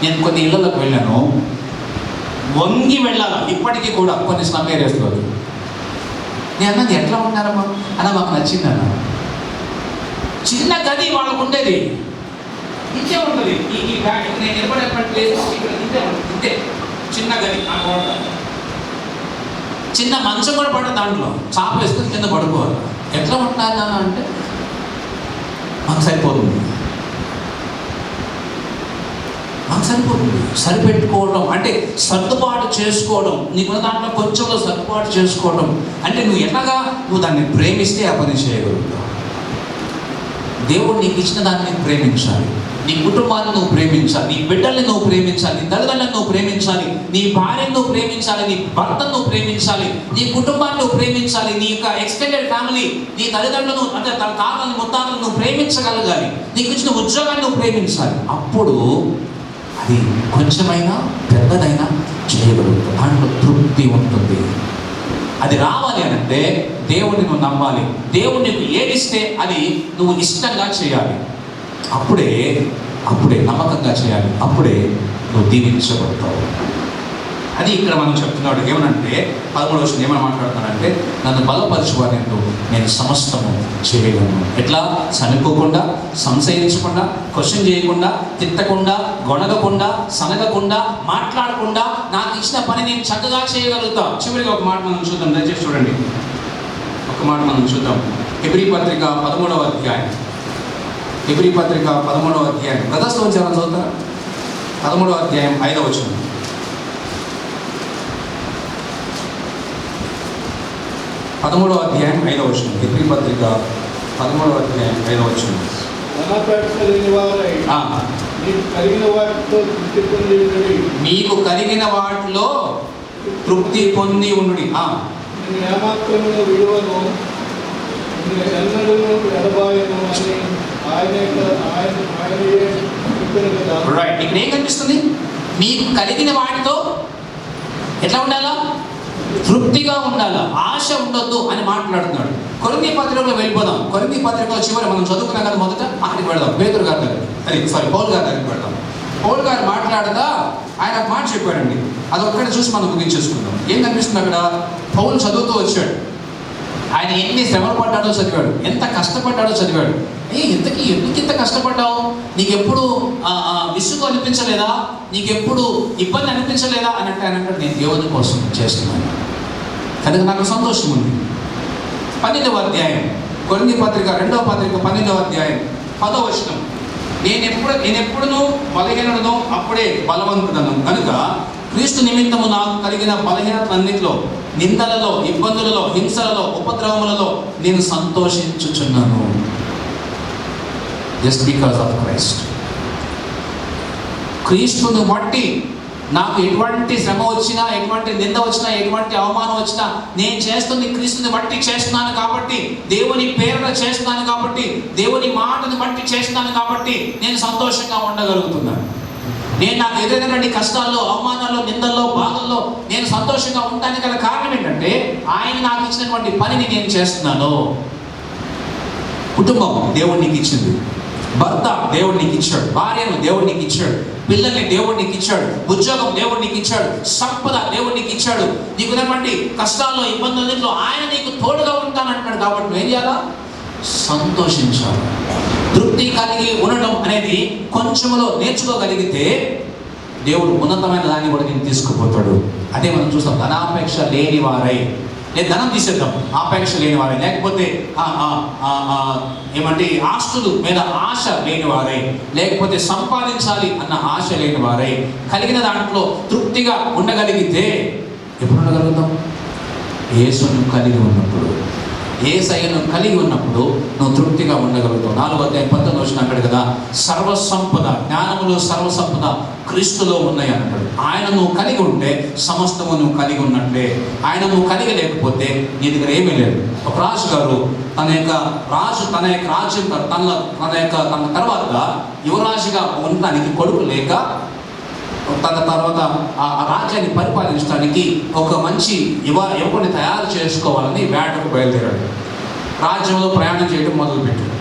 నేను కొన్ని ఇళ్ళలోకి వెళ్ళాను, వంగి వెళ్ళాలా ఇప్పటికీ కూడా కొన్ని స్లమ్ ఏరియాస్లో. నేను అన్నది ఎట్లా ఉన్నారమ్మా అన్న, మాకు నచ్చింది అన్న. చిన్న గది వాళ్ళకు ఉండేది, ఇంతే ఉంటుంది. నేను నిలబడేటువంటి ఇంతే చిన్న గది, చిన్న మంచం కూడా పడ్డ దాంట్లో చాప వేసుకొని కింద పడుకోవాలి. ఎట్లా ఉంటున్నారు నాన్న అంటే, మాకు సరిపోతుంది. సరిపెట్టుకోవడం అంటే సర్దుబాటు చేసుకోవడం. నీకున్న దాంట్లో కొంచెంలో సర్దుబాటు చేసుకోవడం అంటే నువ్వు దాన్ని ప్రేమిస్తే ఆ పని చేయగలుగుతావు. దేవుడు నీకు ఇచ్చిన దాన్ని ప్రేమించాలి. నీ కుటుంబాన్ని నువ్వు ప్రేమించాలి, నీ బిడ్డల్ని నువ్వు ప్రేమించాలి, నీ తల్లిదండ్రులను నువ్వు ప్రేమించాలి, నీ భార్యను నువ్వు ప్రేమించాలి, నీ భర్తను నువ్వు ప్రేమించాలి, నీ కుటుంబాన్ని నువ్వు ప్రేమించాలి, నీ యొక్క ఎక్స్టెండెడ్ ఫ్యామిలీ, నీ తల్లిదండ్రులను అంటే తన తాతలను ముత్తాతలను నువ్వు ప్రేమించగలగాలి. నీకు ఇచ్చిన ఉద్యోగాన్ని నువ్వు ప్రేమించాలి. అప్పుడు అది కొంచెమైనా పెద్దదైనా చేయగలుగుతావు. దాంట్లో తృప్తి ఉంటుంది. అది రావాలి అంటే దేవుడిని నువ్వు నమ్మాలి. దేవుడు నీకు ఏదిస్తే అది నువ్వు ఇష్టంగా చేయాలి. అప్పుడే నమ్మకంగా చేయాలి. అప్పుడే నువ్వు దీవించబడతావు. అది ఇక్కడ మనం చెప్తున్నాడు. ఏమనంటే 13వ వచనం ఏమని మాట్లాడుతున్నాడంటే, నన్ను బలపరచువాని నేను సమస్తము చేయగలను. ఎట్లా? చనిపోకుండా, సంశయించకుండా, క్వశ్చన్ చేయకుండా, తిట్టకుండా, గొణగకుండా, సనగకుండా, మాట్లాడకుండా నాకు ఇచ్చిన పని నేను చక్కగా చేయగలుగుతా. చివరిగా ఒక మాట మనం చూద్దాం, దయచేసి చూడండి. ఒక మాట మనం చూద్దాం. హెబ్రీ పత్రిక 13వ అధ్యాయం. హెబ్రీ పత్రిక 13వ అధ్యాయం ప్రదర్శన వచ్చారని చదువుతారా? 13వ అధ్యాయం 5వ వచనం. 13వ అధ్యాయం 5వ వచనం. హెబ్రీ పత్రిక 13వ అధ్యాయం 5వ వచనం. మీకు కలిగిన వాటిలో తృప్తి పొంది ఉండుడి. రైట్. ఇక్కడ ఏం కనిపిస్తుంది? మీకు కలిగిన వాటితో ఎట్లా ఉండాలా? తృప్తిగా ఉండాలా, ఆశ ఉండొద్దు అని మాట్లాడుతున్నాడు. కొరింథీ పత్రికలో వెళ్ళిపోదాం. కొరింథీ పత్రికలో చివరి మనం చదువుకున్నాం కదా, మొదట అక్కడికి వెళదాం. పేతురు గారి దగ్గర, పౌలు గారి దగ్గరికి వెళ్దాం. పౌలు గారు మాట్లాడదా ఆయన ఒక మాట చెప్పాడండి, అదొక్కటి చూసి మనం ముగించేసుకుందాం. ఏం కనిపిస్తుంది అక్కడ? పౌలు చదువుతూ వచ్చాడు. ఆయన ఎన్ని శ్రమలు పడ్డాడో చదివాడు, ఎంత కష్టపడ్డాడో చదివాడు. ఎందుకు ఇంత కష్టపడ్డావు? నీకెప్పుడు విసుగు అనిపించలేదా? నీకెప్పుడు ఇబ్బంది అనిపించలేదా అని అంటే ఆయన అంటాడు, నేను దేవుని కోసం చేస్తున్నాను కనుక నాకు సంతోషం ఉంది. 12వ అధ్యాయం కొరింథీ పత్రిక 2వ పత్రిక 12వ అధ్యాయం 10వ వచనం, నేనెప్పుడును బలహీనుడను అప్పుడే బలవంతుడను కనుక క్రీస్తు నిమిత్తము నాకు కలిగిన బలహీనతలన్నిటిలో, నిందలలో, ఇబ్బందులలో, హింసలలో, ఉపద్రవములలో నేను సంతోషించుచున్నాను. Just because of Christ. క్రీస్తును బట్టి నాకు ఎటువంటి శ్రమ వచ్చినా, ఎటువంటి నింద వచ్చినా, ఎటువంటి అవమానం వచ్చినా నేను చేస్తుంది క్రీస్తుని బట్టి చేస్తున్నాను కాబట్టి, దేవుని పేరున చేస్తున్నాను కాబట్టి, దేవుని మాటను బట్టి చేస్తున్నాను కాబట్టి నేను సంతోషంగా ఉండగలుగుతున్నాను. నేను నాకు ఎదురైనటువంటి కష్టాల్లో, అవమానాల్లో, నిందల్లో, బాధల్లో నేను సంతోషంగా ఉండడానికి గల కారణం ఏంటంటే ఆయన నాకు ఇచ్చినటువంటి పనిని నేను చేస్తున్నాను. కుటుంబం దేవుడు నీకు ఇచ్చింది, భర్త దేవుడు నీకు ఇచ్చాడు, భార్యను దేవుడు నీకు ఇచ్చాడు, పిల్లల్ని దేవుడు నీకు ఇచ్చాడు, ఉద్యోగం దేవుడు నీకు ఇచ్చాడు, సంపద దేవుడు నీకు ఇచ్చాడు. నీకు ఉన్నటువంటి కష్టాల్లో, ఇబ్బందుల్లో ఆయన నీకు తోడుగా ఉంటానంటున్నాడు. కాబట్టి నువ్వేం చేయాలా? సంతోషించాలి. తృప్తి కలిగి ఉండడం అనేది కొంచెంలో నేర్చుకోగలిగితే దేవుడు ఉన్నతమైన దాన్ని కూడా నేను తీసుకుపోతాడు. అదే మనం చూస్తాం. ధనాపేక్ష లేని వారై, నేను ధనం తీసేద్దాం, ఆపేక్ష లేని వారై, లేకపోతే ఏమంటే ఆస్తులు మీద ఆశ లేని వారై, లేకపోతే సంపాదించాలి అన్న ఆశ లేని వారై, కలిగిన దాంట్లో తృప్తిగా ఉండగలిగితే ఎప్పుడు ఉండగలుగుతాం? యేసును కలిగి ఉన్నప్పుడు, యేసయ్యను కలిగి ఉన్నప్పుడు నువ్వు తృప్తిగా ఉండగలుగుతావు. 4వ అధ్యాయం 19వ వచనం అంటాడు కదా, సర్వసంపద, జ్ఞానములో సర్వసంపద క్రీస్తులో ఉన్నాయి అంటాడు. ఆయన నువ్వు కలిగి ఉంటే సమస్తము నువ్వు కలిగి ఉన్నట్లే. ఆయన నువ్వు కలిగి లేకపోతే నీ దగ్గర ఏమీ లేదు. ఒక రాజు గారు తన రాజ్యం తన తర్వాత యువరాజుగా ఉండడానికి కొడుకు లేక తన తర్వాత ఆ రాజ్యాన్ని పరిపాలించడానికి ఒక మంచి యువకుడిని తయారు చేసుకోవాలని వేటకు బయలుదేరాడు. రాజ్యంలో ప్రయాణం చేయడం మొదలుపెట్టాడు.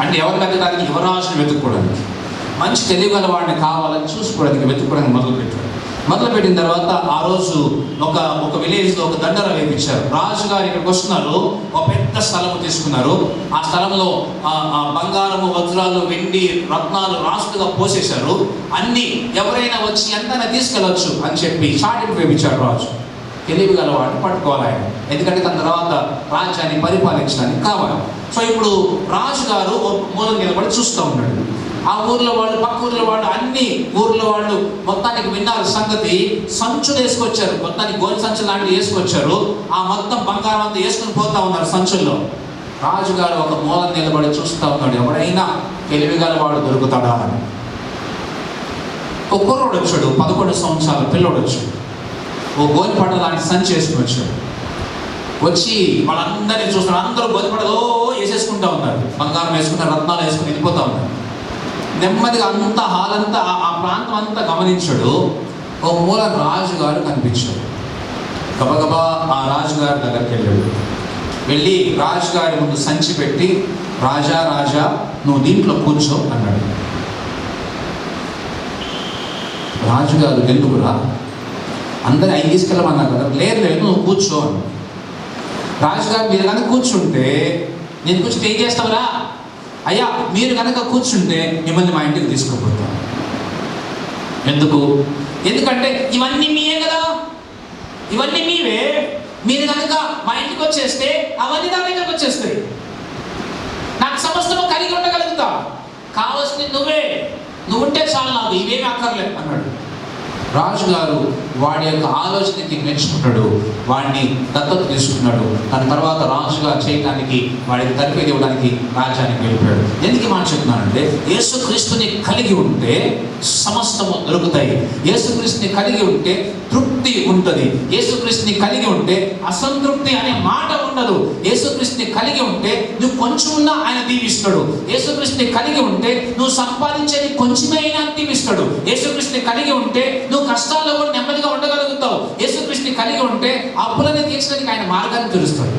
అంటే ఎవరు కట్టడానికి? యువరాజుని వెతుక్కోవడానికి, మంచి తెలియగల వాడిని కావాలని చూసుకోవడానికి వెతుక్కోవడానికి మొదలుపెట్టిన తర్వాత ఆ రోజు ఒక విలేజ్లో ఒక దండర వేపించారు. రాజుగారు ఇక్కడికి వస్తున్నారు, ఒక పెద్ద స్థలము తీసుకున్నారు. ఆ స్థలంలో బంగారము, వజ్రాలు, వెండి, రత్నాలు రాసులుగా పోసేశారు. అన్ని ఎవరైనా వచ్చి ఎంతైనా తీసుకెళ్ళవచ్చు అని చెప్పి చాటింపు వేపించాడు రాజు. తెలివిగల వాడిని పట్టుకోవాలి ఆయన, ఎందుకంటే తన తర్వాత రాజ్యాన్ని పరిపాలించడానికి కావాలి. సో ఇప్పుడు రాజుగారు మూలం నిలబడి చూస్తూ ఉన్నాడు. ఆ ఊర్లో వాళ్ళు, పక్క ఊర్లో వాళ్ళు, అన్ని ఊర్లో వాళ్ళు మొత్తానికి విన్నారు సంగతి. సంచులు వేసుకొచ్చారు, మొత్తానికి గోల్ సంచులు లాంటివి వేసుకొచ్చారు. ఆ మొత్తం బంగారం అంతా వేసుకుని పోతా ఉన్నారు సంచుల్లో. రాజుగారు ఒక మూలం నిలబడి చూస్తూ ఉన్నాడు, ఎవరైనా తెలివిగల వాడు దొరుకుతాడా అని. ఒక కుర్రోడు వచ్చాడు, 11 సంవత్సరాల పిల్లోడు వచ్చాడు. ఓ గోల్పడ లాంటి సంచి వేసుకుని వచ్చాడు. వచ్చి వాళ్ళందరినీ చూస్తున్నారు. అందరూ గోల్పడలో వేసేసుకుంటా ఉన్నారు, బంగారం వేసుకుంటారు, రత్నాలు వేసుకుని వెళ్ళిపోతా ఉన్నారు. నెమ్మదిగా అంతా హాల్ అంతా, ఆ ప్రాంతం అంతా గమనించాడు. ఓ మూల రాజుగారు కనిపించాడు. గబగబా ఆ రాజుగారి దగ్గరికి వెళ్ళాడు. వెళ్ళి రాజుగారి ముందు సంచి పెట్టి, రాజా నువ్వు దీంట్లో కూర్చో అన్నాడు. రాజుగారు ఎందుకురా, అందరూ అవి తీసుకెళ్ళమన్నారు కదా. లేదు నువ్వు కూర్చో అన్నాడు. రాజుగారు మీరు కనుక కూర్చుంటే, నేను కూర్చుంటే ఏం చేస్తావురా? అయ్యా మీరు కనుక కూర్చుంటే మిమ్మల్ని మా ఇంటికి తీసుకుపోతాం. ఎందుకంటే ఇవన్నీ మీవే కదా, ఇవన్నీ మీవే. మీరు కనుక మా ఇంటికి వచ్చేస్తే అవన్నీ నా దగ్గరకు వచ్చేస్తాయి. నాకు సమస్తము కలిగి ఉండగలుగుతా. కావాల్సింది నువ్వు ఉంటే చాలు, నాకు ఇవేమీ అక్కర్లేదు అన్నాడు. రాజుగారు వాడి యొక్క ఆలోచనకి మెచ్చుకున్నాడు, వాడిని దత్తత తీసుకున్నాడు. దాని తర్వాత రాజుగారు చేయడానికి, వాడికి తరఫేది ఇవ్వడానికి రాజ్యానికి వెళ్ళిపోయాడు. ఎందుకు మాట చెప్తున్నానంటే, యేసుక్రీస్తుని కలిగి ఉంటే సమస్తము దొరుకుతాయి. యేసుక్రీస్తుని కలిగి ఉంటే తృప్తి ఉంటుంది. యేసుక్రీస్తుని కలిగి ఉంటే అసంతృప్తి అనే మాట ఉండదు. యేసుక్రీస్తుని కలిగి ఉంటే నువ్వు కొంచెం ఉన్నా ఆయన దీవిస్తాడు. యేసుక్రీస్తుని కలిగి ఉంటే నువ్వు సంపాదించేది కొంచెమైనా దీవిస్తాడు. యేసుక్రీస్తుని కలిగి ఉంటే నువ్వు కష్టాల్లో కూడా నెమ్మదిగా ఉండగలుగుతావు. యేసుక్రీస్తుని కలిగి ఉంటే అప్పులని తీర్చడానికి ఆయన మార్గాన్ని తెలుస్తాడు.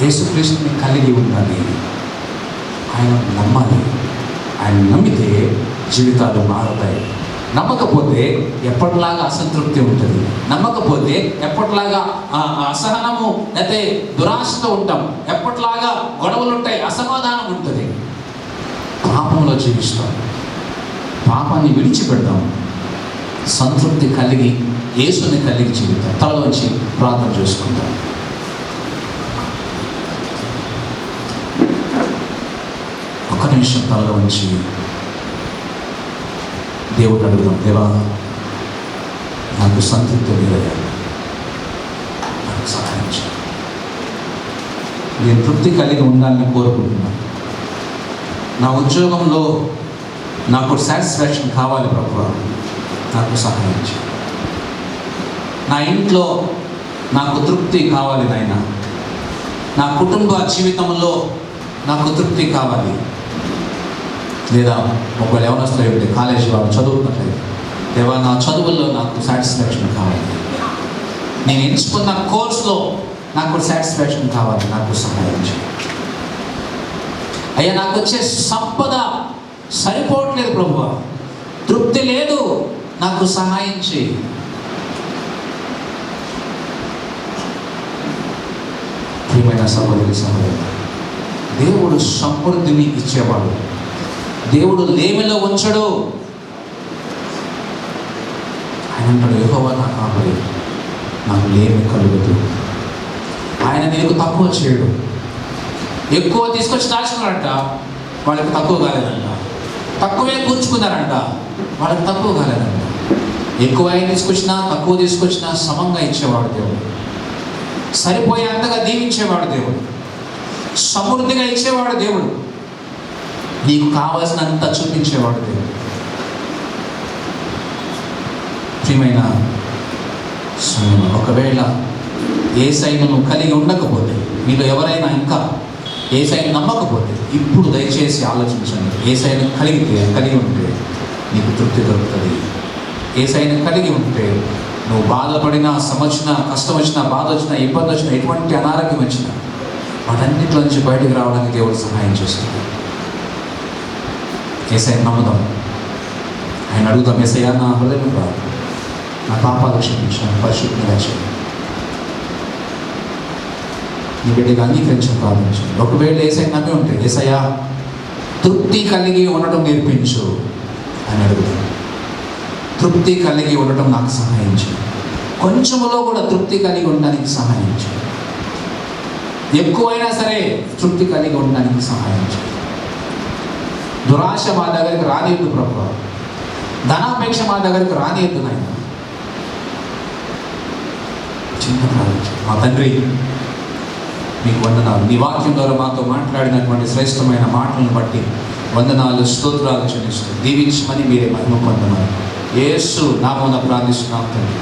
యేసుక్రీస్తుని కలిగి ఉండాలి, ఆయన నమ్మాలి. ఆయన నమ్మితే జీవితాలు మారుతాయి. నమ్మకపోతే ఎప్పటిలాగా అసంతృప్తి ఉంటుంది. నమ్మకపోతే ఎప్పటిలాగా అసహనము అయితే దురాశతో ఉంటాం. ఎప్పటిలాగా గొడవలు ఉంటాయి, అసమాధానం ఉంటుంది. పాపంలో జీవిస్తాం, పాపాన్ని విడిచిపెడదాం, సంతృప్తి కలిగి యేసుని కలిగి జీవితాం. తలలోంచి ప్రార్థన చేసుకుంటాం. ఒక్క నిమిషం తలలో ఉంచి దేవుడు అడుగుదాం. దేవా, నాకు సంతృప్తి లేదయ్యా, నాకు సహాయం చేయి. నేను తృప్తి కలిగి ఉండాలని కోరుకుంటున్నాను. నా ఉద్యోగంలో నాకు సాటిస్ఫాక్షన్ కావాలి ప్రభువా, నాకు సహాయం చేయి. నా ఇంట్లో నాకు తృప్తి కావాలి నాయనా. నా కుటుంబ జీవితంలో నాకు తృప్తి కావాలి. లేదా ఒకవేళ యవనస్తులు ఉంటే కాలేజీ వాళ్ళు చదువుతున్నట్లయితే, దేవా నా చదువుల్లో నాకు సాటిస్ఫాక్షన్ కావాలి. నేను ఎంచుకున్న కోర్సులో నాకు సాటిస్ఫాక్షన్ కావాలి, నాకు సహాయం చేయి. అయ్యా, నాకు వచ్చే సంపద సరిపోవట్లేదు ప్రభువా, తృప్తి లేదు, నాకు సహాయం చేయి. ప్రియమైన సహోదరి సహోదరు, దేవుడు సమృద్ధిని ఇచ్చేవాడు. దేవుడు లేమిలో ఉంచడు. ఆయన అంటాడు, యెహోవా నా కాపరి, నాకు లేమి కలుగుతూ. ఆయన నీకు తక్కువ చేయడు. ఎక్కువ తీసుకొచ్చి దాచుకున్నారంట, వాళ్ళకి తక్కువ కాలేదంట. తక్కువే కూర్చుకున్నారంట, వాళ్ళకి తక్కువ కాలేదంట. ఎక్కువ తీసుకొచ్చినా తక్కువ తీసుకొచ్చినా సమంగా ఇచ్చేవాడు దేవుడు. సరిపోయేంతగా దీవించేవాడు దేవుడు. సమృద్ధిగా ఇచ్చేవాడు దేవుడు. నీకు కావాల్సినంత చూపించేవాడు దేవుడు. ప్రియమైన ఒకవేళ యేసయ్యను కలిగి ఉండకపోతే, మీలో ఎవరైనా ఇంకా యేసయ్యను నమ్మకపోతే, ఇప్పుడు దయచేసి ఆలోచించండి. యేసయ్యను కలిగి ఉంటే నీకు తృప్తి దొరుకుతుంది. యేసయ్యను కలిగి ఉంటే నువ్వు బాధపడినా, వచ్చినా, కష్టం వచ్చినా, బాధ వచ్చినా, ఇబ్బంది వచ్చినా, ఎటువంటి అనారోగ్యం వచ్చినా వాటన్నిటిలో నుంచి బయటకు రావడానికి దేవుడు సహాయం చేస్తుంది. యేసయ్యను నమ్ముదాం. ఆయన అడుగుతాం, యేసయ్యా నా హృదయం రాదు, నా పాపాలు క్షమించాను, పరిశుద్ధంగా చేయి, నీ బిడ్డగా అంగీకరించడం ప్రారంభించండి. ఒకవేళ యేసయ్యను నమ్మి ఉంటే, యేసయ్యా తృప్తి కలిగి ఉండటం నేర్పించు అని అడుగుతాం. తృప్తి కలిగి ఉండటం నాకు సహాయం చేయి. కొంచెములో కూడా తృప్తి కలిగి ఉండడానికి సహాయం చేయి. ఎక్కువైనా సరే తృప్తి కలిగి ఉండడానికి సహాయం చేయి. దురాశ మా దగ్గరికి రానియద్దు ప్రభువా, ధనాపేక్ష మా దగ్గరికి రానియద్దు నాయన. చిన్న ప్రార్థన. మా తండ్రి, మీకు వందనాలు. నీ వాక్యం ద్వారా మాతో మాట్లాడినటువంటి శ్రేష్టమైన మాటలను బట్టి వందనాలు, స్తోత్రాలు చెల్లిస్తూ దీవించమని మీరే మహిమ పొందమని యేసు నామమున ప్రార్థిస్తున్నాం తండ్రి.